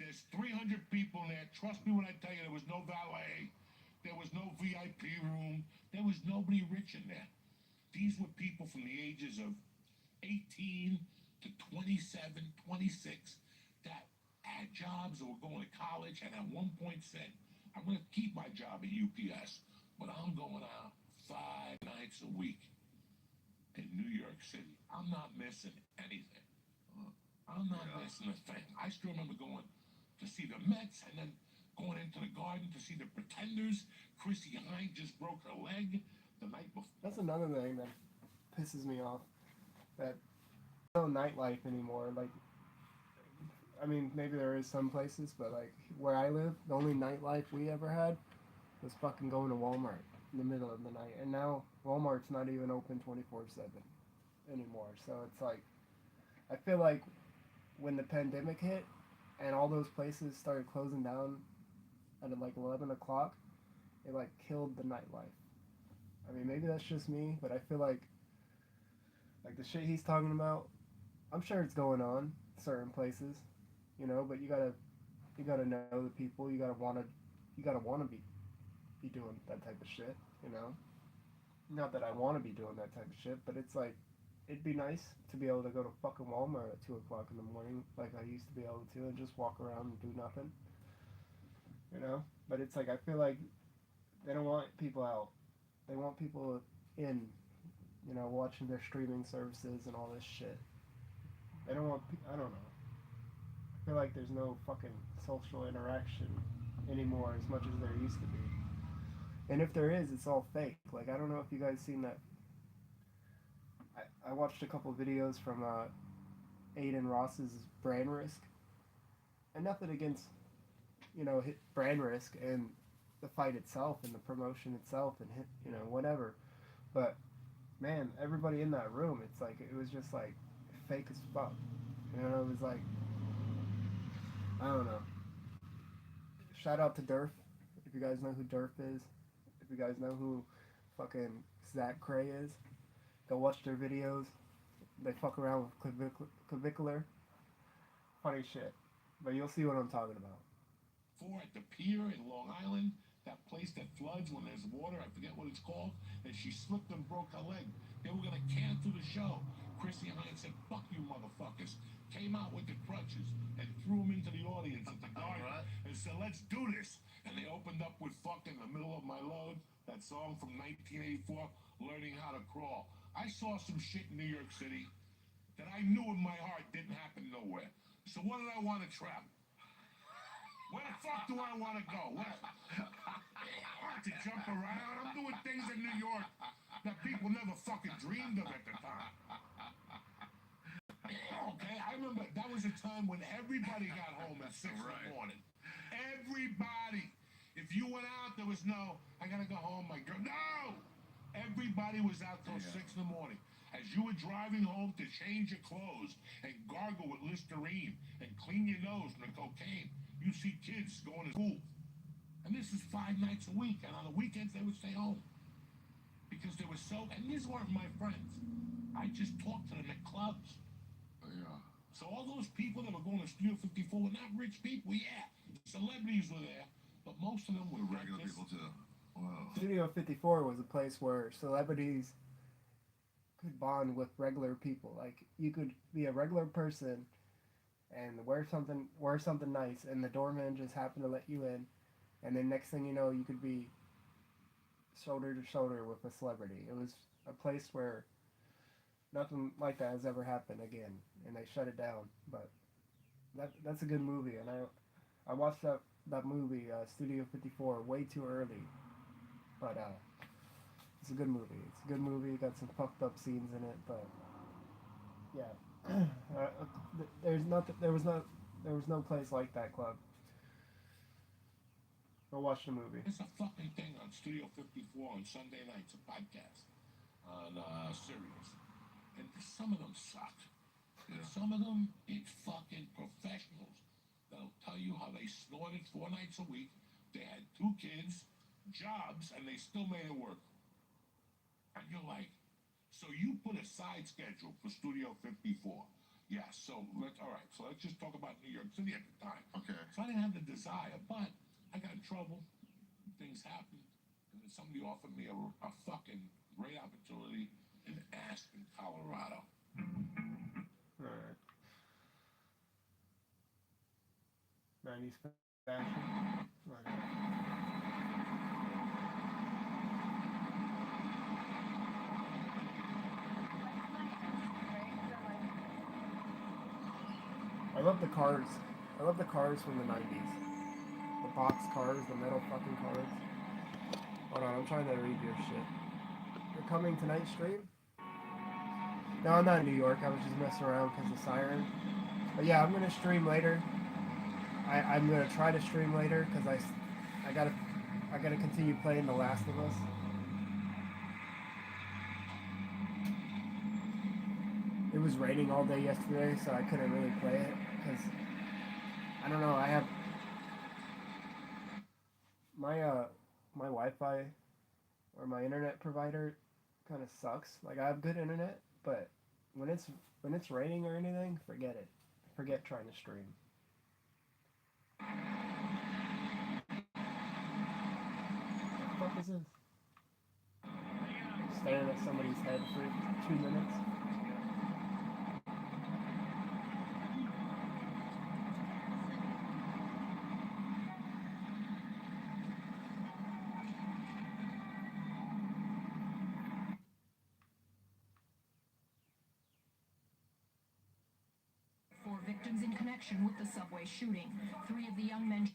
There's 300 people in there. Trust me when I tell you, there was no valet. There was no VIP room. There was nobody rich in there. These were people from the ages of 18 to 27, 26 that had jobs or were going to college and at one point said, I'm going to keep my job at UPS, but I'm going out 5 nights a week in New York City. I'm not missing anything. I'm not missing a thing. I still remember going to see the Mets and then going into the Garden to see the Pretenders. Chrissy Hynde just broke her leg the night before.
That's another thing that pisses me off. That no nightlife anymore. Like, I mean, maybe there is some places, but like where I live, the only nightlife we ever had was fucking going to Walmart in the middle of the night. And now Walmart's not even open 24/7 anymore. So it's like, I feel like when the pandemic hit and all those places started closing down at like 11 o'clock, it like killed the nightlife. I mean, maybe that's just me, but I feel like the shit he's talking about, I'm sure it's going on in certain places, you know, but you gotta know the people, you gotta wanna be doing that type of shit, you know. Not that I want to be doing that type of shit, but it's like, it'd be nice to be able to go to fucking Walmart at 2 o'clock in the morning like I used to be able to and just walk around and do nothing, you know. But it's like, I feel like they don't want people out. They want people in, you know, watching their streaming services and all this shit. They don't want, I don't know. I feel like there's no fucking social interaction anymore as much as there used to be. And if there is, it's all fake. Like, I don't know if you guys seen that. I watched a couple videos from Aiden Ross's Brand Risk. And nothing against, you know, Brand Risk and the fight itself and the promotion itself and, you know, whatever. But, man, everybody in that room, it's like, it was just like fake as fuck. You know, it was like, I don't know. Shout out to Durf, if you guys know who Durf is. If you guys know who fucking Zach Cray is, go watch their videos. They fuck around with clavicular. Funny shit. But you'll see what I'm talking about.
At the pier in Long Island, that place that floods when there's water, I forget what it's called, and she slipped and broke her leg. They were going to cancel the show. Chrissy Hynde said, fuck you motherfuckers. Came out with the crutches and threw them into the audience at the Garden and said, let's do this. And they opened up with fucking The Middle of My Load, that song from 1984, Learning How to Crawl. I saw some shit in New York City that I knew in my heart didn't happen nowhere. So what did I want to travel? Where the fuck do I want to go? To jump around? I'm doing things in New York that people never fucking dreamed of at the time. Okay, I remember that was a time when everybody got home at 6 in the morning. Everybody. If you went out, there was no, I gotta go home, my girl. No! Everybody was out till 6 in the morning. As you were driving home to change your clothes and gargle with Listerine and clean your nose from the cocaine, you see kids going to school. And this is 5 nights a week, and on the weekends they would stay home. because they were so, and these weren't my friends. I just talked to them at clubs.
Yeah.
So all those people that were going to Studio 54 were not rich people, yeah. Celebrities were there, but most of them were
Regular
reckless.
people too. Wow.
Studio 54 was a place where celebrities could bond with regular people. Like, you could be a regular person and wear something nice, and the doorman just happened to let you in, and then next thing you know, you could be shoulder to shoulder with a celebrity. It was a place where nothing like that has ever happened again, and they shut it down. But that's a good movie, and I watched that movie, Studio 54, way too early. But it's a good movie. It's a good movie. Got some fucked up scenes in it, but yeah, there was no place like that club. Go watch the movie.
It's a fucking thing on Studio 54 on Sunday nights, a podcast on Sirius. And some of them suck. And some of them, it's fucking professionals that'll tell you how they snorted 4 nights a week. They had 2 kids, jobs, and they still made it work. And you're like, so you put a side schedule for Studio 54. Yeah, so let's just talk about New York City at the time.
Okay.
So I didn't have the desire, but I got in trouble. Things happened. And then somebody offered me a fucking great opportunity in Aspen, Colorado.
Alright. 90s fashion. Right. I love the cars. I love the cars from the 90s. The box cars, the metal fucking cars. Hold on, I'm trying to read your shit. You're coming tonight's stream? No, I'm not in New York. I was just messing around because of Siren. But yeah, I'm gonna stream later. I'm gonna try to stream later because I gotta continue playing The Last of Us. It was raining all day yesterday, so I couldn't really play it because I don't know. I have my Wi-Fi or my internet provider kind of sucks. Like, I have good internet, but when it's raining or anything, forget it. Forget trying to stream. What the fuck is this? Staring at somebody's head for 2 minutes.
For victims in connection with the subway shooting, 3 of the young men.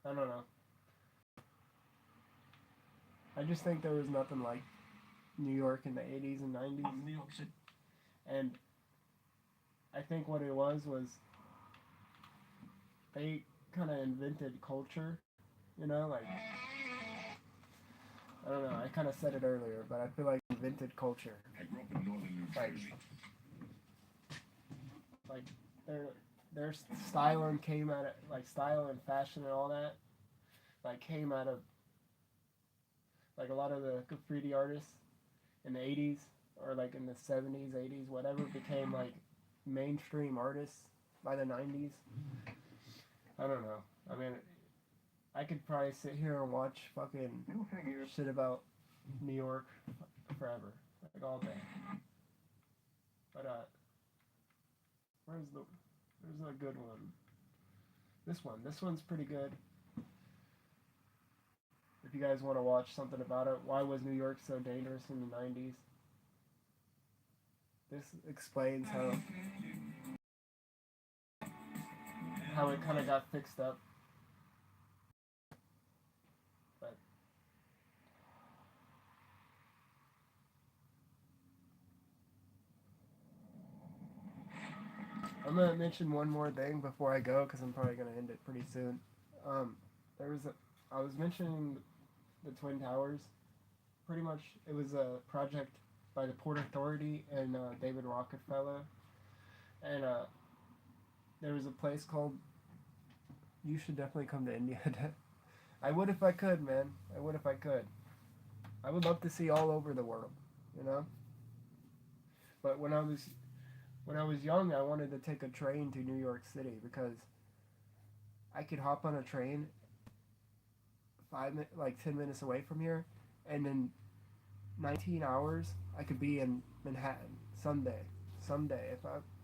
I don't know. I just think there was nothing like New York in the 80s and 90s.
New York City.
And I think what it was they kind of invented culture, you know, like, I don't know, I kind of said it earlier, but I feel like invented culture.
I grew up in northern New Jersey.
Like their style and came out of, like, style and fashion and all that, like, came out of, like, a lot of the graffiti artists in the 80s, or like in the 70s, 80s, whatever, became like mainstream artists by the 90s. I don't know. I mean, I could probably sit here and watch fucking shit about New York forever, like all day. But where's a good one? This one's pretty good. If you guys want to watch something about it, why was New York so dangerous in the 90s? This explains how it kind of got fixed up. But I'm gonna mention one more thing before I go, because I'm probably gonna end it pretty soon. I was mentioning the Twin Towers. Pretty much, it was a project by the Port Authority and David Rockefeller, and there was a place called. You should definitely come to India. I would if I could, man. I would if I could. I would love to see all over the world, you know. But when I was young, I wanted to take a train to New York City because I could hop on a train 10 minutes away from here, and in 19 hours I could be in Manhattan someday. Someday,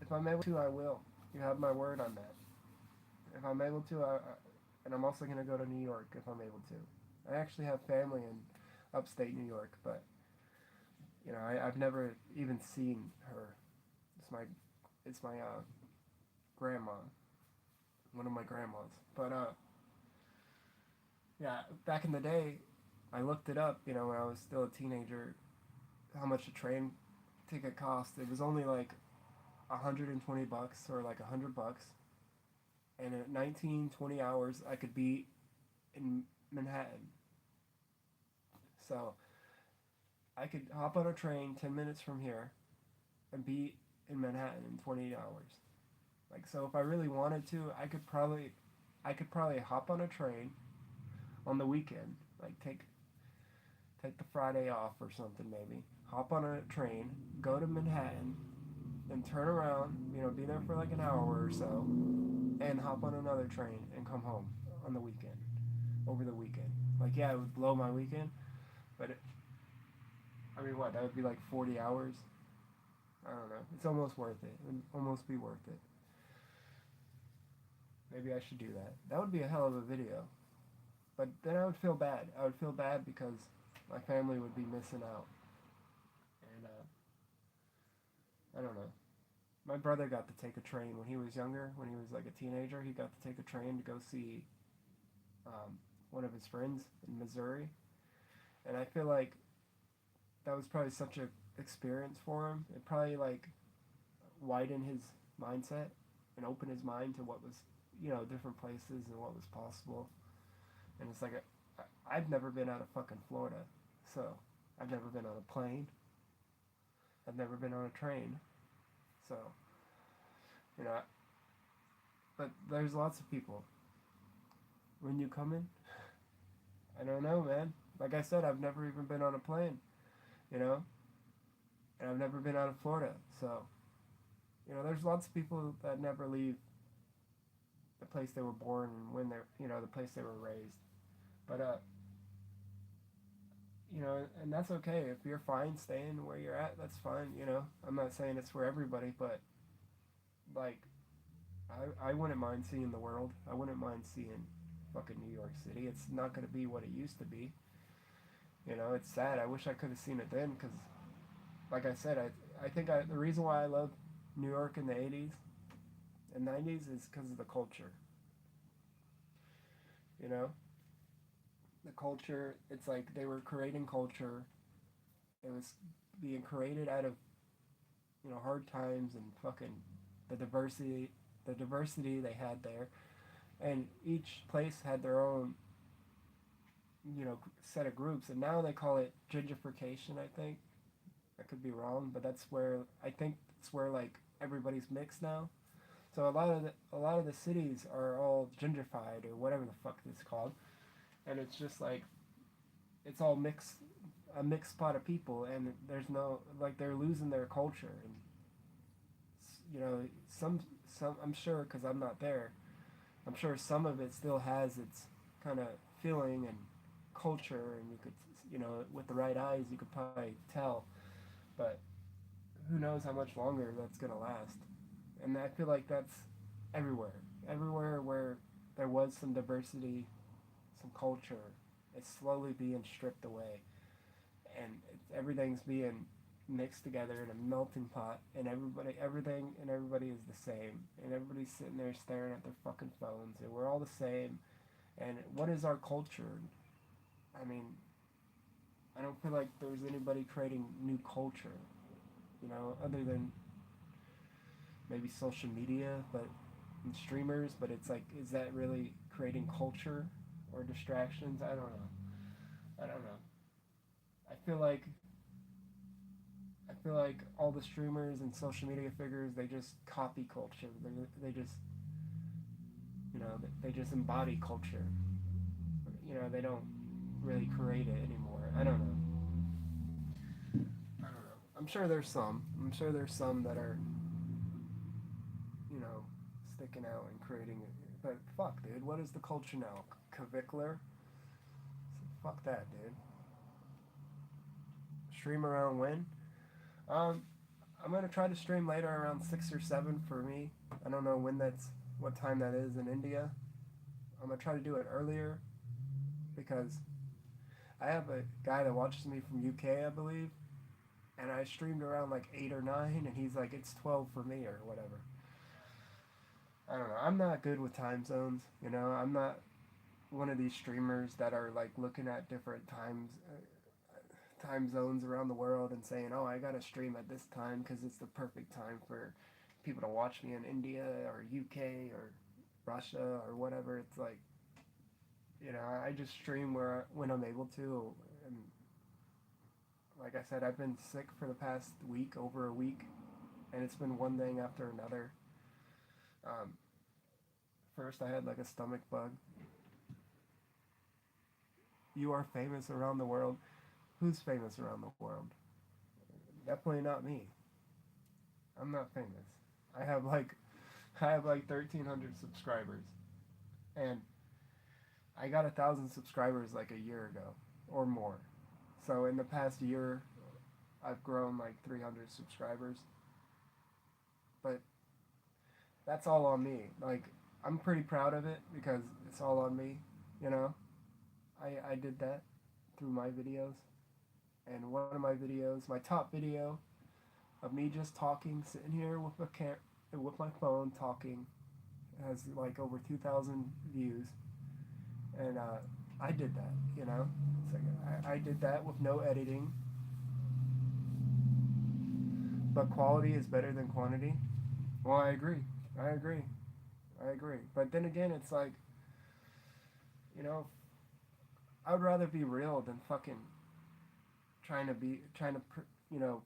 if I'm able to, I will. You have my word on that. If I'm able to, and I'm also gonna go to New York if I'm able to. I actually have family in upstate New York, but you know I've never even seen her. It's my grandma, one of my grandmas. But yeah, back in the day, I looked it up. You know, when I was still a teenager, how much a train ticket cost. It was only like $120 or like $100, and in 19, 20 hours, I could be in Manhattan. So I could hop on a train 10 minutes from here and be in Manhattan in 20 hours. Like, so if I really wanted to, I could probably hop on a train on the weekend, like take the Friday off or something, maybe hop on a train, go to Manhattan, then turn around, you know, be there for like an hour or so, and hop on another train and come home on the weekend, over the weekend. Like, yeah, it would blow my weekend, but I mean, what, that would be like 40 hours? I don't know. It's almost worth it. It would almost be worth it. Maybe I should do that. That would be a hell of a video. But then I would feel bad. I would feel bad because my family would be missing out. And, I don't know. My brother got to take a train when he was younger, when he was like a teenager. He got to take a train to go see one of his friends in Missouri. And I feel like that was probably such a experience for him. It probably like widened his mindset and opened his mind to what was, you know, different places and what was possible. And it's like I've never been out of fucking Florida, so I've never been on a plane. I've never been on a train, so you know. But there's lots of people. When you come in, I don't know, man. Like I said, I've never even been on a plane, you know. And I've never been out of Florida, so, you know, there's lots of people that never leave the place they were born and when they're, you know, the place they were raised. But, you know, and that's okay. If you're fine staying where you're at, that's fine, you know. I'm not saying it's for everybody, but, like, I wouldn't mind seeing the world. I wouldn't mind seeing fucking New York City. It's not going to be what it used to be. You know, it's sad. I wish I could have seen it then, because like I said, I think the reason why I love New York in the 80s and 90s is because of the culture. You know? The culture, it's like they were creating culture. It was being created out of, you know, hard times and fucking the diversity they had there. And each place had their own, you know, set of groups. And now they call it gentrification, I think. I could be wrong, but that's where like everybody's mixed now. So a lot of the cities are all gentrified or whatever the fuck it's called, and it's just like it's all a mixed pot of people, and there's no, like, they're losing their culture. And you know, some I'm sure, because I'm not there, I'm sure some of it still has its kind of feeling and culture, and you could, you know, with the right eyes you could probably tell. But who knows how much longer that's going to last. And I feel like that's everywhere. Everywhere where there was some diversity, some culture, it's slowly being stripped away. And everything's being mixed together in a melting pot. And everybody is the same. And everybody's sitting there staring at their fucking phones. And we're all the same. And what is our culture? I mean, I don't feel like there's anybody creating new culture, you know, other than maybe social media, and streamers, but it's like, is that really creating culture or distractions? I don't know. I feel like feel like all the streamers and social media figures, they just copy culture. They just, you know, they just embody culture. You know, they don't really create it anymore. I don't know. I'm sure there's some. I'm sure there's some that are, you know, sticking out and creating it. But fuck, dude, what is the culture now? Kavikler? Fuck that, dude. Stream around when? I'm gonna try to stream later around 6 or 7 for me. I don't know what time that is in India. I'm gonna try to do it earlier because I have a guy that watches me from UK, I believe, and I streamed around like 8 or 9, and he's like, it's 12 for me or whatever. I don't know. I'm not good with time zones, you know. I'm not one of these streamers that are like looking at different time zones around the world and saying, oh, I gotta stream at this time because it's the perfect time for people to watch me in India or UK or Russia or whatever. It's like, you know, I just stream when I'm able to. And like I said, I've been sick for the past week, over a week, and it's been one thing after another. First I had like a stomach bug. You are famous around the world. Who's famous around the world? Definitely not me. I'm not famous. I have like 1,300 subscribers, and I got 1,000 subscribers like a year ago or more. So in the past year, I've grown like 300 subscribers. But that's all on me. Like, I'm pretty proud of it because it's all on me, you know? I did that through my videos. And one of my videos, my top video of me just talking, sitting here with with my phone talking, has like over 2,000 views. And I did that, you know? It's like I did that with no editing. But quality is better than quantity. Well, I agree. But then again, it's like, you know, I would rather be real than fucking trying to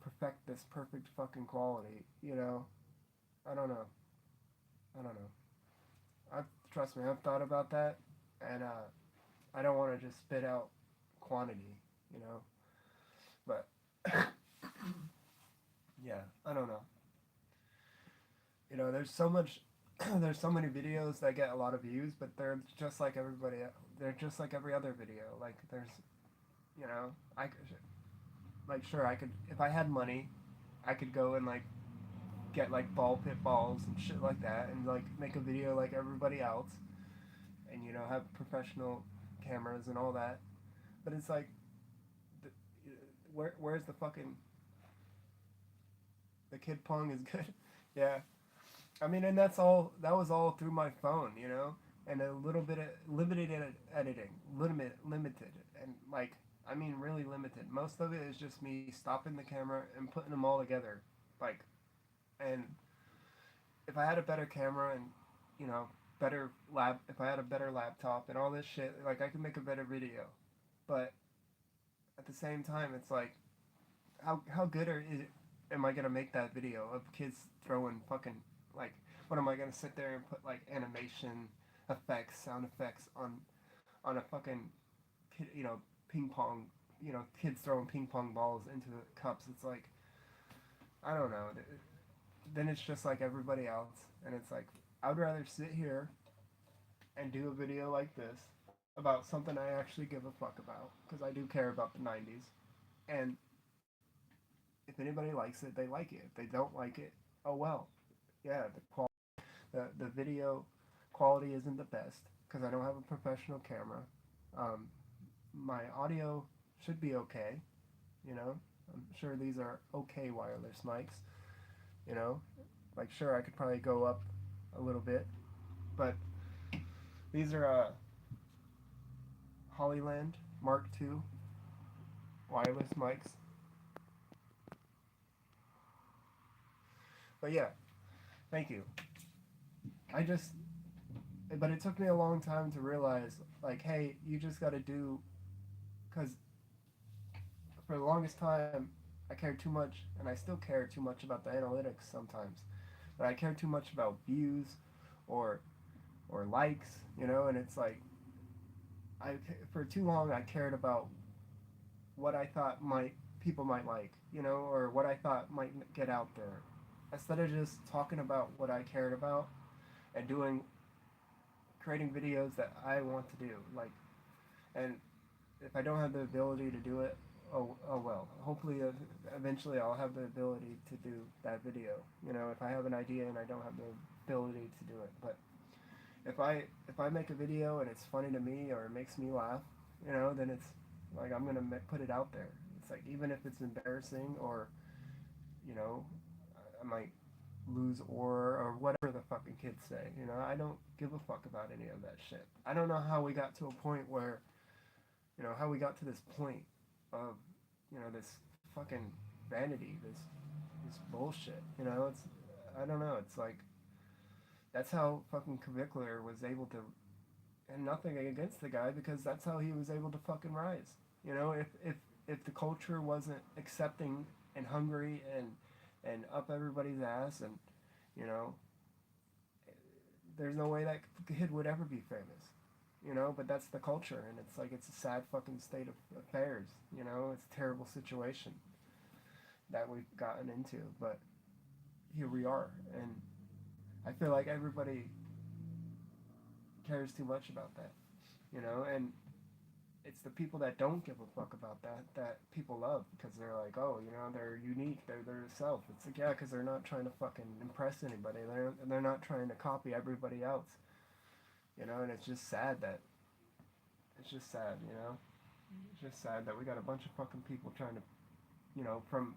perfect this perfect fucking quality, you know? I don't know. Trust me, I've thought about that, and I don't want to just spit out quantity, you know? But, yeah, I don't know. You know, there's so many videos that get a lot of views, but they're just like they're just like every other video. Like, there's, you know, sure, I could, if I had money, I could go and, like, get, like, ball pit balls and shit like that, and, like, make a video like everybody else, and, you know, have professional cameras and all that. But it's like, where's the fucking, the Kid Pong is good. Yeah. I mean, and that was all through my phone, you know, and a little bit of limited editing, limited, and like, I mean, really limited. Most of it is just me stopping the camera and putting them all together, like, and if I had a better camera and, you know, if I had a better laptop and all this shit, like, I could make a better video, but at the same time, it's like, how good am I gonna make that video of kids throwing fucking, like, what am I gonna sit there and put like animation effects, sound effects on a fucking kid, you know, ping pong, you know, kids throwing ping pong balls into the cups? It's like, I don't know. Then it's just like everybody else, and it's like, I'd rather sit here and do a video like this about something I actually give a fuck about, because I do care about the 90s, and if anybody likes it, they like it. If they don't like it, oh well. Yeah, the video quality isn't the best because I don't have a professional camera. My audio should be okay, you know. I'm sure these are okay wireless mics, you know. Like, sure, I could probably go up a little bit, but these are Hollyland Mark II wireless mics. But yeah, thank you. But it took me a long time to realize, like, hey, you just gotta do, because for the longest time, I care too much, and I still care too much about the analytics sometimes. But I care too much about views or likes, you know, and it's like for too long I cared about what I thought people might like, you know, or what I thought might get out there, instead of just talking about what I cared about and creating videos that I want to do, like, and if I don't have the ability to do it, oh well. Hopefully, eventually I'll have the ability to do that video. You know, if I have an idea and I don't have the ability to do it, but if I make a video and it's funny to me or it makes me laugh, you know, then it's like I'm gonna put it out there. It's like even if it's embarrassing or, you know, I might lose or whatever the fucking kids say. You know, I don't give a fuck about any of that shit. I don't know how we got to a point where, you know, how we got to this point of, you know, this fucking vanity, this bullshit. You know, it's, I don't know. It's like, that's how fucking Cavicler was able to, and nothing against the guy, because that's how he was able to fucking rise. You know, if the culture wasn't accepting and hungry and up everybody's ass, and, you know, there's no way that kid would ever be famous. You know, but that's the culture, and it's like, it's a sad fucking state of affairs. You know, it's a terrible situation that we've gotten into, but here we are, and I feel like everybody cares too much about that, you know, and it's the people that don't give a fuck about that people love, because they're like, oh, you know, they're unique, they're their self. It's like, yeah, because they're not trying to fucking impress anybody, they're not trying to copy everybody else, you know, and it's just sad, you know, it's just sad that we got a bunch of fucking people trying to, you know, from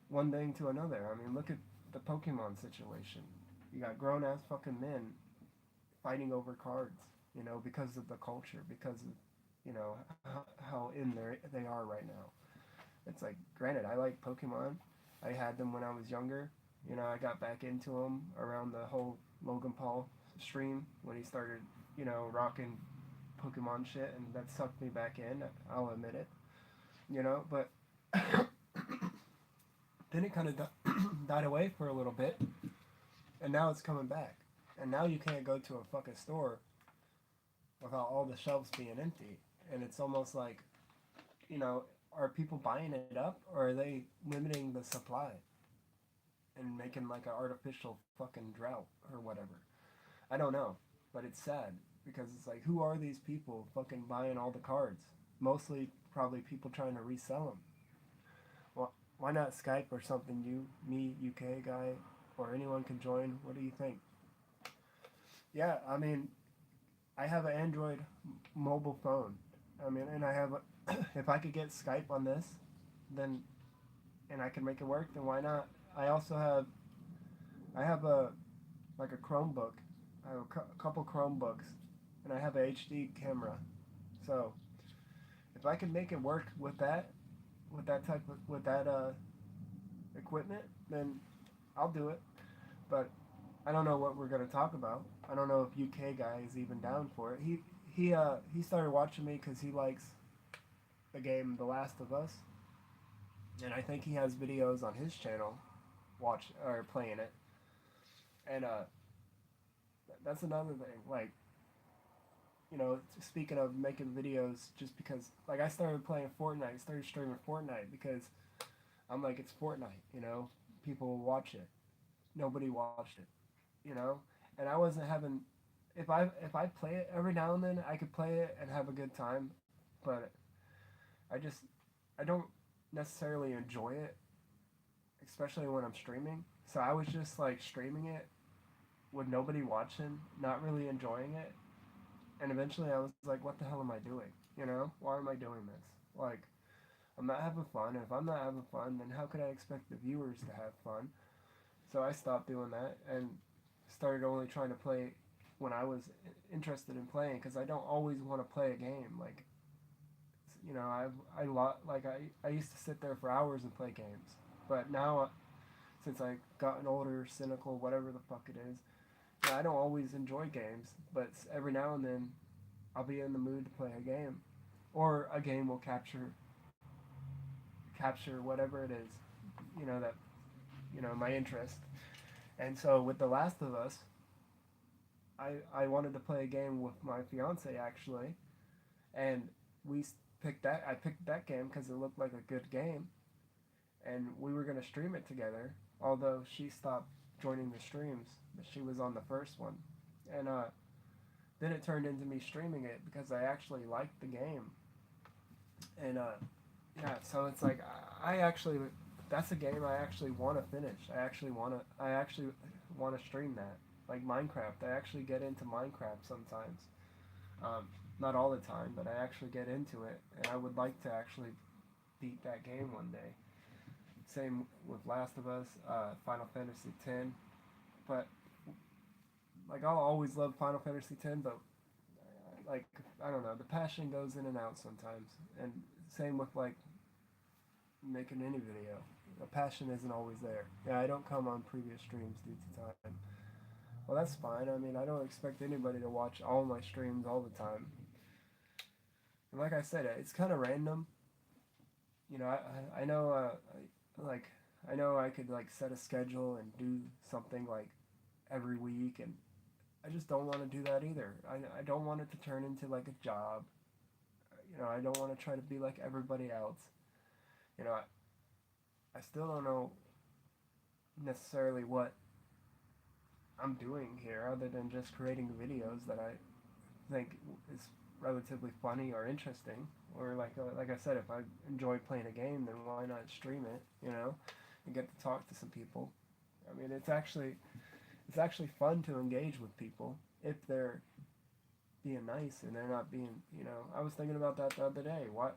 one thing to another. I mean, look at the Pokemon situation. You got grown-ass fucking men fighting over cards, you know, because of the culture, because of, you know, how in there they are right now. It's like, granted, I like Pokemon. I had them when I was younger. You know, I got back into them around the whole Logan Paul stream when he started, you know, rocking Pokemon shit, and that sucked me back in. I'll admit it. You know, but then it kind of died away for a little bit, and now it's coming back. And now you can't go to a fucking store without all the shelves being empty. And it's almost like, you know, are people buying it up, or are they limiting the supply and making like an artificial fucking drought or whatever? I don't know, but it's sad, because it's like, who are these people fucking buying all the cards? Mostly probably people trying to resell them. Well, why not Skype or something? Me, UK guy, or anyone can join. What do you think? Yeah, I mean, I have an Android mobile phone. I mean, and I have, if I could get Skype on this, then, and I can make it work, then why not? I also have, like a Chromebook. I have a couple Chromebooks, and I have a HD camera. So, if I can make it work with that equipment, then I'll do it. But I don't know what we're gonna talk about. I don't know if UK guy is even down for it. He started watching me because he likes the game The Last of Us, and I think he has videos on his channel playing it. And that's another thing. Like, you know, speaking of making videos, just because, like, I started playing Fortnite, started streaming Fortnite because I'm like, it's Fortnite, you know, people will watch it. Nobody watched it, you know, and I wasn't having, if I play it every now and then, I could play it and have a good time, but I don't necessarily enjoy it, especially when I'm streaming. So I was just like streaming it with nobody watching, not really enjoying it. And eventually I was like, what the hell am I doing? You know, why am I doing this? Like, I'm not having fun. If I'm not having fun, then how could I expect the viewers to have fun? So I stopped doing that and started only trying to play when I was interested in playing, because I don't always want to play a game. Like, you know, I used to sit there for hours and play games. But now, since I've gotten older, cynical, whatever the fuck it is, I don't always enjoy games, but every now and then I'll be in the mood to play a game, or a game will capture capture whatever it is, that, my interest. And so with The Last of Us, I wanted to play a game with my fiance actually, and I picked that game because it looked like a good game, and we were gonna stream it together. Although she stopped joining the streams, but she was on the first one, and then it turned into me streaming it because I actually liked the game, and yeah, so it's like that's a game I actually want to finish. I actually want to stream that. Like Minecraft, I actually get into Minecraft sometimes. Not all the time, but I actually get into it, and I would like to actually beat that game one day. Same with Last of Us, Final Fantasy X, but like I'll always love Final Fantasy X, but like I don't know, the passion goes in and out sometimes, and same with like making any video. The passion isn't always there. Yeah, I don't come on previous streams due to time. Well, that's fine. I mean, I don't expect anybody to watch all my streams all the time. And like I said, it's kind of random. I know, I know I could like set a schedule and do something like every week, and I just don't want to do that either. I don't want it to turn into like a job. I don't want to try to be like everybody else. I still don't know necessarily what I'm doing here other than just creating videos that I think is relatively funny or interesting, or like I said, if I enjoy playing a game, then why not stream it, and get to talk to some people. I mean, it's actually fun to engage with people if they're being nice and they're not being, I was thinking about that the other day. Why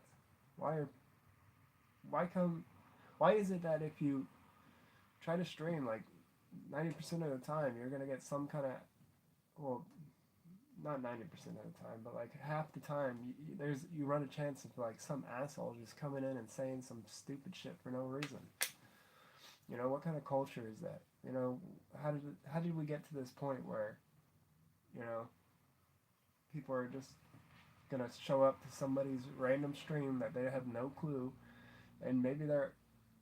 is it that if you try to stream like 90% of the time, you're gonna get some kind of, well, not 90% of the time, but like half the time, you run a chance of like some asshole just coming in and saying some stupid shit for no reason. What kind of culture is that? How did we get to this point where, people are just gonna show up to somebody's random stream that they have no clue, and maybe they're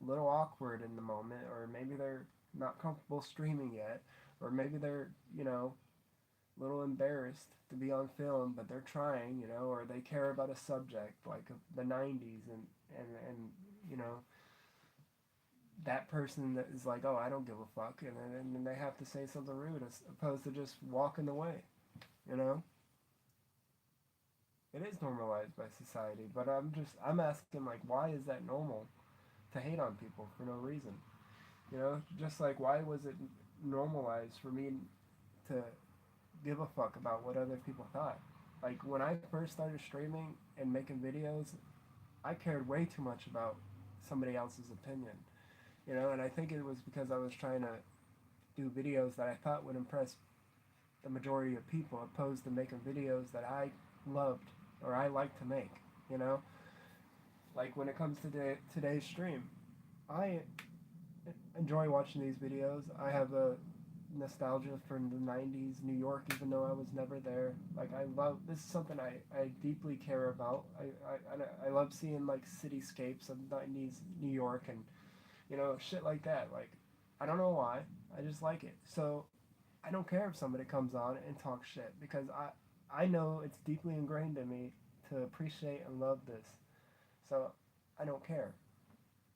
a little awkward in the moment, or maybe they're not comfortable streaming yet, or maybe they're, a little embarrassed to be on film, but they're trying, or they care about a subject like the 90s, and that person that is like, oh, I don't give a fuck, and then they have to say something rude as opposed to just walking away, It is normalized by society, but I'm asking, like, why is that normal to hate on people for no reason? Just like, why was it normalized for me to give a fuck about what other people thought? Like, when I first started streaming and making videos, I cared way too much about somebody else's opinion, and I think it was because I was trying to do videos that I thought would impress the majority of people, opposed to making videos that I loved or I like to make, Like, when it comes to today's stream, I enjoy watching these videos. I have a nostalgia from the 90s New York, even though I was never there. Like, this is something I deeply care about. I love seeing like cityscapes of 90s New York and shit like that. Like, I don't know why, I just like it. So I don't care if somebody comes on and talks shit, because I know it's deeply ingrained in me to appreciate and love this. So I don't care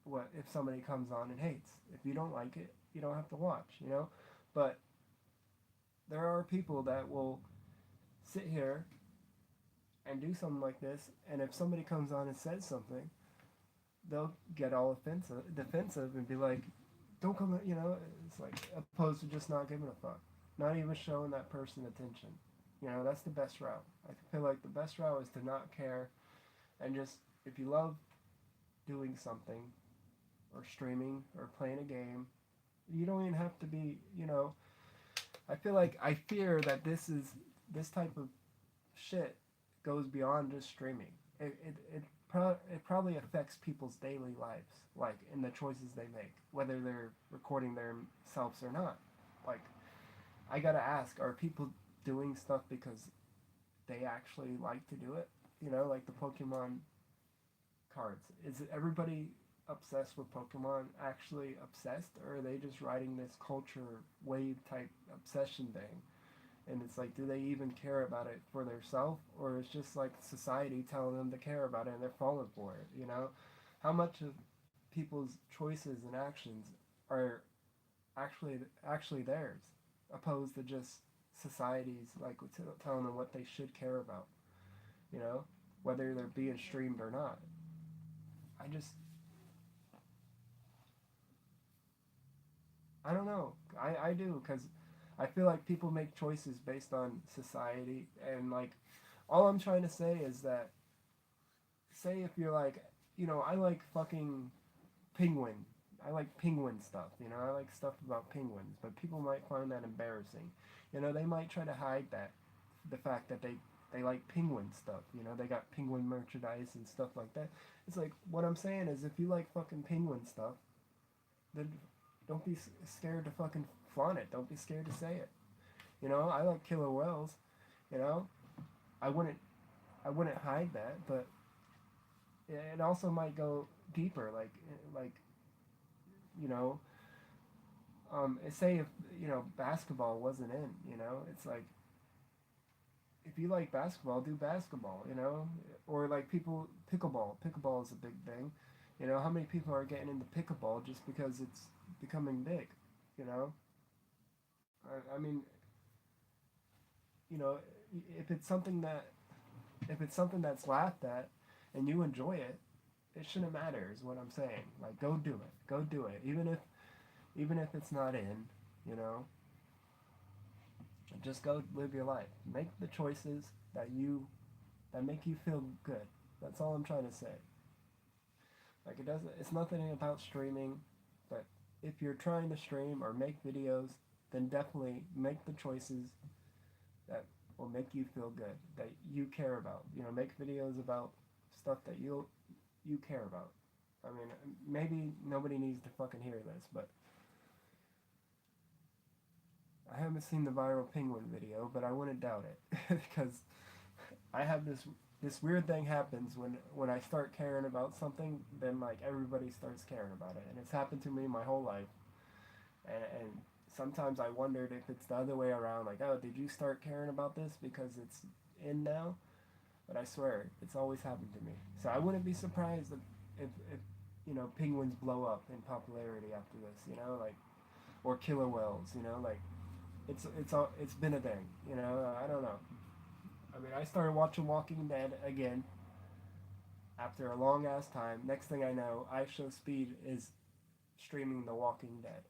what if somebody comes on and hates. If you don't like it, you don't have to watch, But there are people that will sit here and do something like this, and if somebody comes on and says something, they'll get all defensive and be like, don't come, it's like, opposed to just not giving a fuck, not even showing that person attention. That's the best route. I feel like the best route is to not care, and just, if you love doing something, or streaming, or playing a game, you don't even have to be, I fear that this type of shit goes beyond just streaming. It probably affects people's daily lives, like, in the choices they make, whether they're recording themselves or not. Like, I gotta ask, are people doing stuff because they actually like to do it? Like the Pokemon cards. Is everybody obsessed with Pokemon actually obsessed, or are they just riding this culture wave type obsession thing? And it's like, do they even care about it for themselves, or it's just like society telling them to care about it and they're falling for it, you know? How much of people's choices and actions are actually theirs, opposed to just society's like telling them what they should care about, you know, whether they're being streamed or not. I don't know. I do, because I feel like people make choices based on society, and like, all I'm trying to say is that, say if you're like, you know, I like fucking penguin. I like penguin stuff, you know, I like stuff about penguins, but people might find that embarrassing. You know, they might try to hide that, the fact that they like penguin stuff, you know, they got penguin merchandise and stuff like that. It's like, what I'm saying is, if you like fucking penguin stuff, then don't be scared to fucking flaunt it. Don't be scared to say it. You know, I like killer whales, you know, I wouldn't hide that, but it also might go deeper, like, you know, say if, you know, basketball wasn't in, you know, it's like, if you like basketball, do basketball, you know, or like pickleball is a big thing, you know, how many people are getting into pickleball just because it's becoming big, you know, I mean, you know, if it's something that's laughed at and you enjoy it, it shouldn't matter, is what I'm saying. Like, go do it, even if it's not in, you know, just go live your life. Make the choices that make you feel good. That's all I'm trying to say. Like, it's nothing about streaming, but if you're trying to stream or make videos, then definitely make the choices that will make you feel good, that you care about. You know, make videos about stuff that you care about. I mean, maybe nobody needs to fucking hear this, but I haven't seen the viral penguin video, but I wouldn't doubt it, because I have this weird thing happens when I start caring about something, then like everybody starts caring about it, and it's happened to me my whole life, and sometimes I wondered if it's the other way around, like, oh, did you start caring about this because it's in now? But I swear, it's always happened to me. So I wouldn't be surprised if you know, penguins blow up in popularity after this, you know, like, or killer whales, you know, like, it's been a thing, you know, I don't know. I mean, I started watching Walking Dead again after a long ass time. Next thing I know, iShowSpeed is streaming The Walking Dead.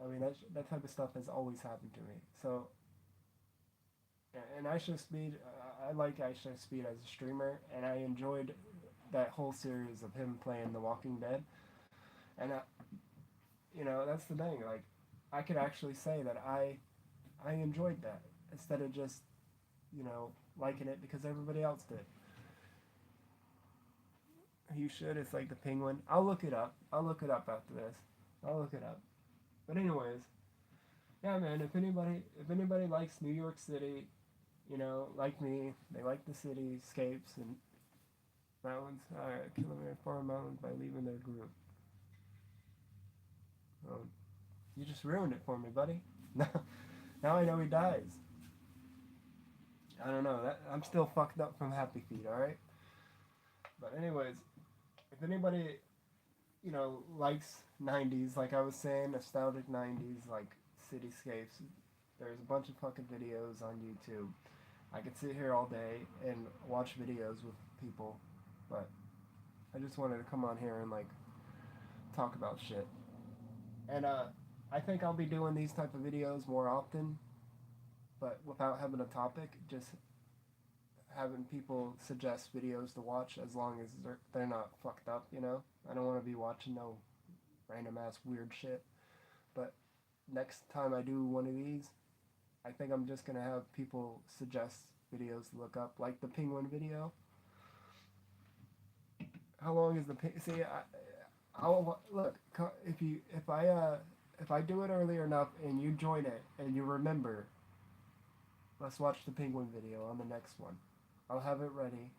I mean, that type of stuff has always happened to me. So, and iShowSpeed, I like iShowSpeed as a streamer, and I enjoyed that whole series of him playing The Walking Dead. And you know, that's the thing. Like, I could actually say that I enjoyed that, instead of just, you know, liking it because everybody else did. You should. It's like the penguin. I'll look it up after this. I'll look it up. But anyways, yeah, man. If anybody likes New York City, you know, like me, they like the cityscapes and mountains. Alright, kilometer far mountains by leaving their group. You just ruined it for me, buddy. Now I know he dies. I don't know. I'm still fucked up from Happy Feet, alright? But anyways, if anybody, you know, likes 90s, like I was saying, nostalgic 90s, like cityscapes, there's a bunch of fucking videos on YouTube. I could sit here all day and watch videos with people, but I just wanted to come on here and, like, talk about shit. And, I think I'll be doing these type of videos more often, but without having a topic, just having people suggest videos to watch, as long as they're not fucked up, you know? I don't want to be watching no random ass weird shit. But next time I do one of these, I think I'm just gonna have people suggest videos to look up, like the penguin video. How long is the see? I'll look if I do it early enough and you join it and you remember. Let's watch the penguin video on the next one. I'll have it ready.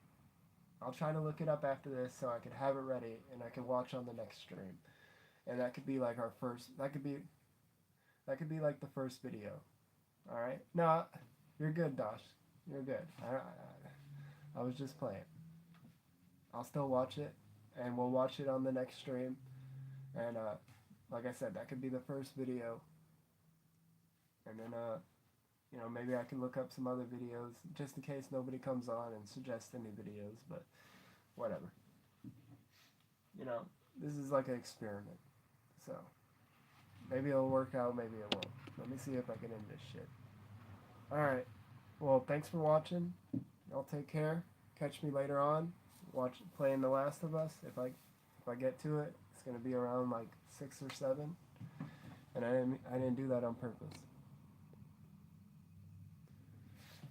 I'll try to look it up after this so I could have it ready and I can watch on the next stream. And that could be like our first. That could be like the first video. All right? No, you're good, Dosh. You're good. I was just playing. I'll still watch it, and we'll watch it on the next stream. And like I said, that could be the first video. And then you know, maybe I can look up some other videos just in case nobody comes on and suggests any videos. But whatever. You know, this is like an experiment. So maybe it'll work out, maybe it won't. Let me see if I can end this shit. Alright. Well, thanks for watching. Y'all take care. Catch me later on. Playing The Last of Us. If I get to it, it's gonna be around like 6 or 7. And I didn't do that on purpose.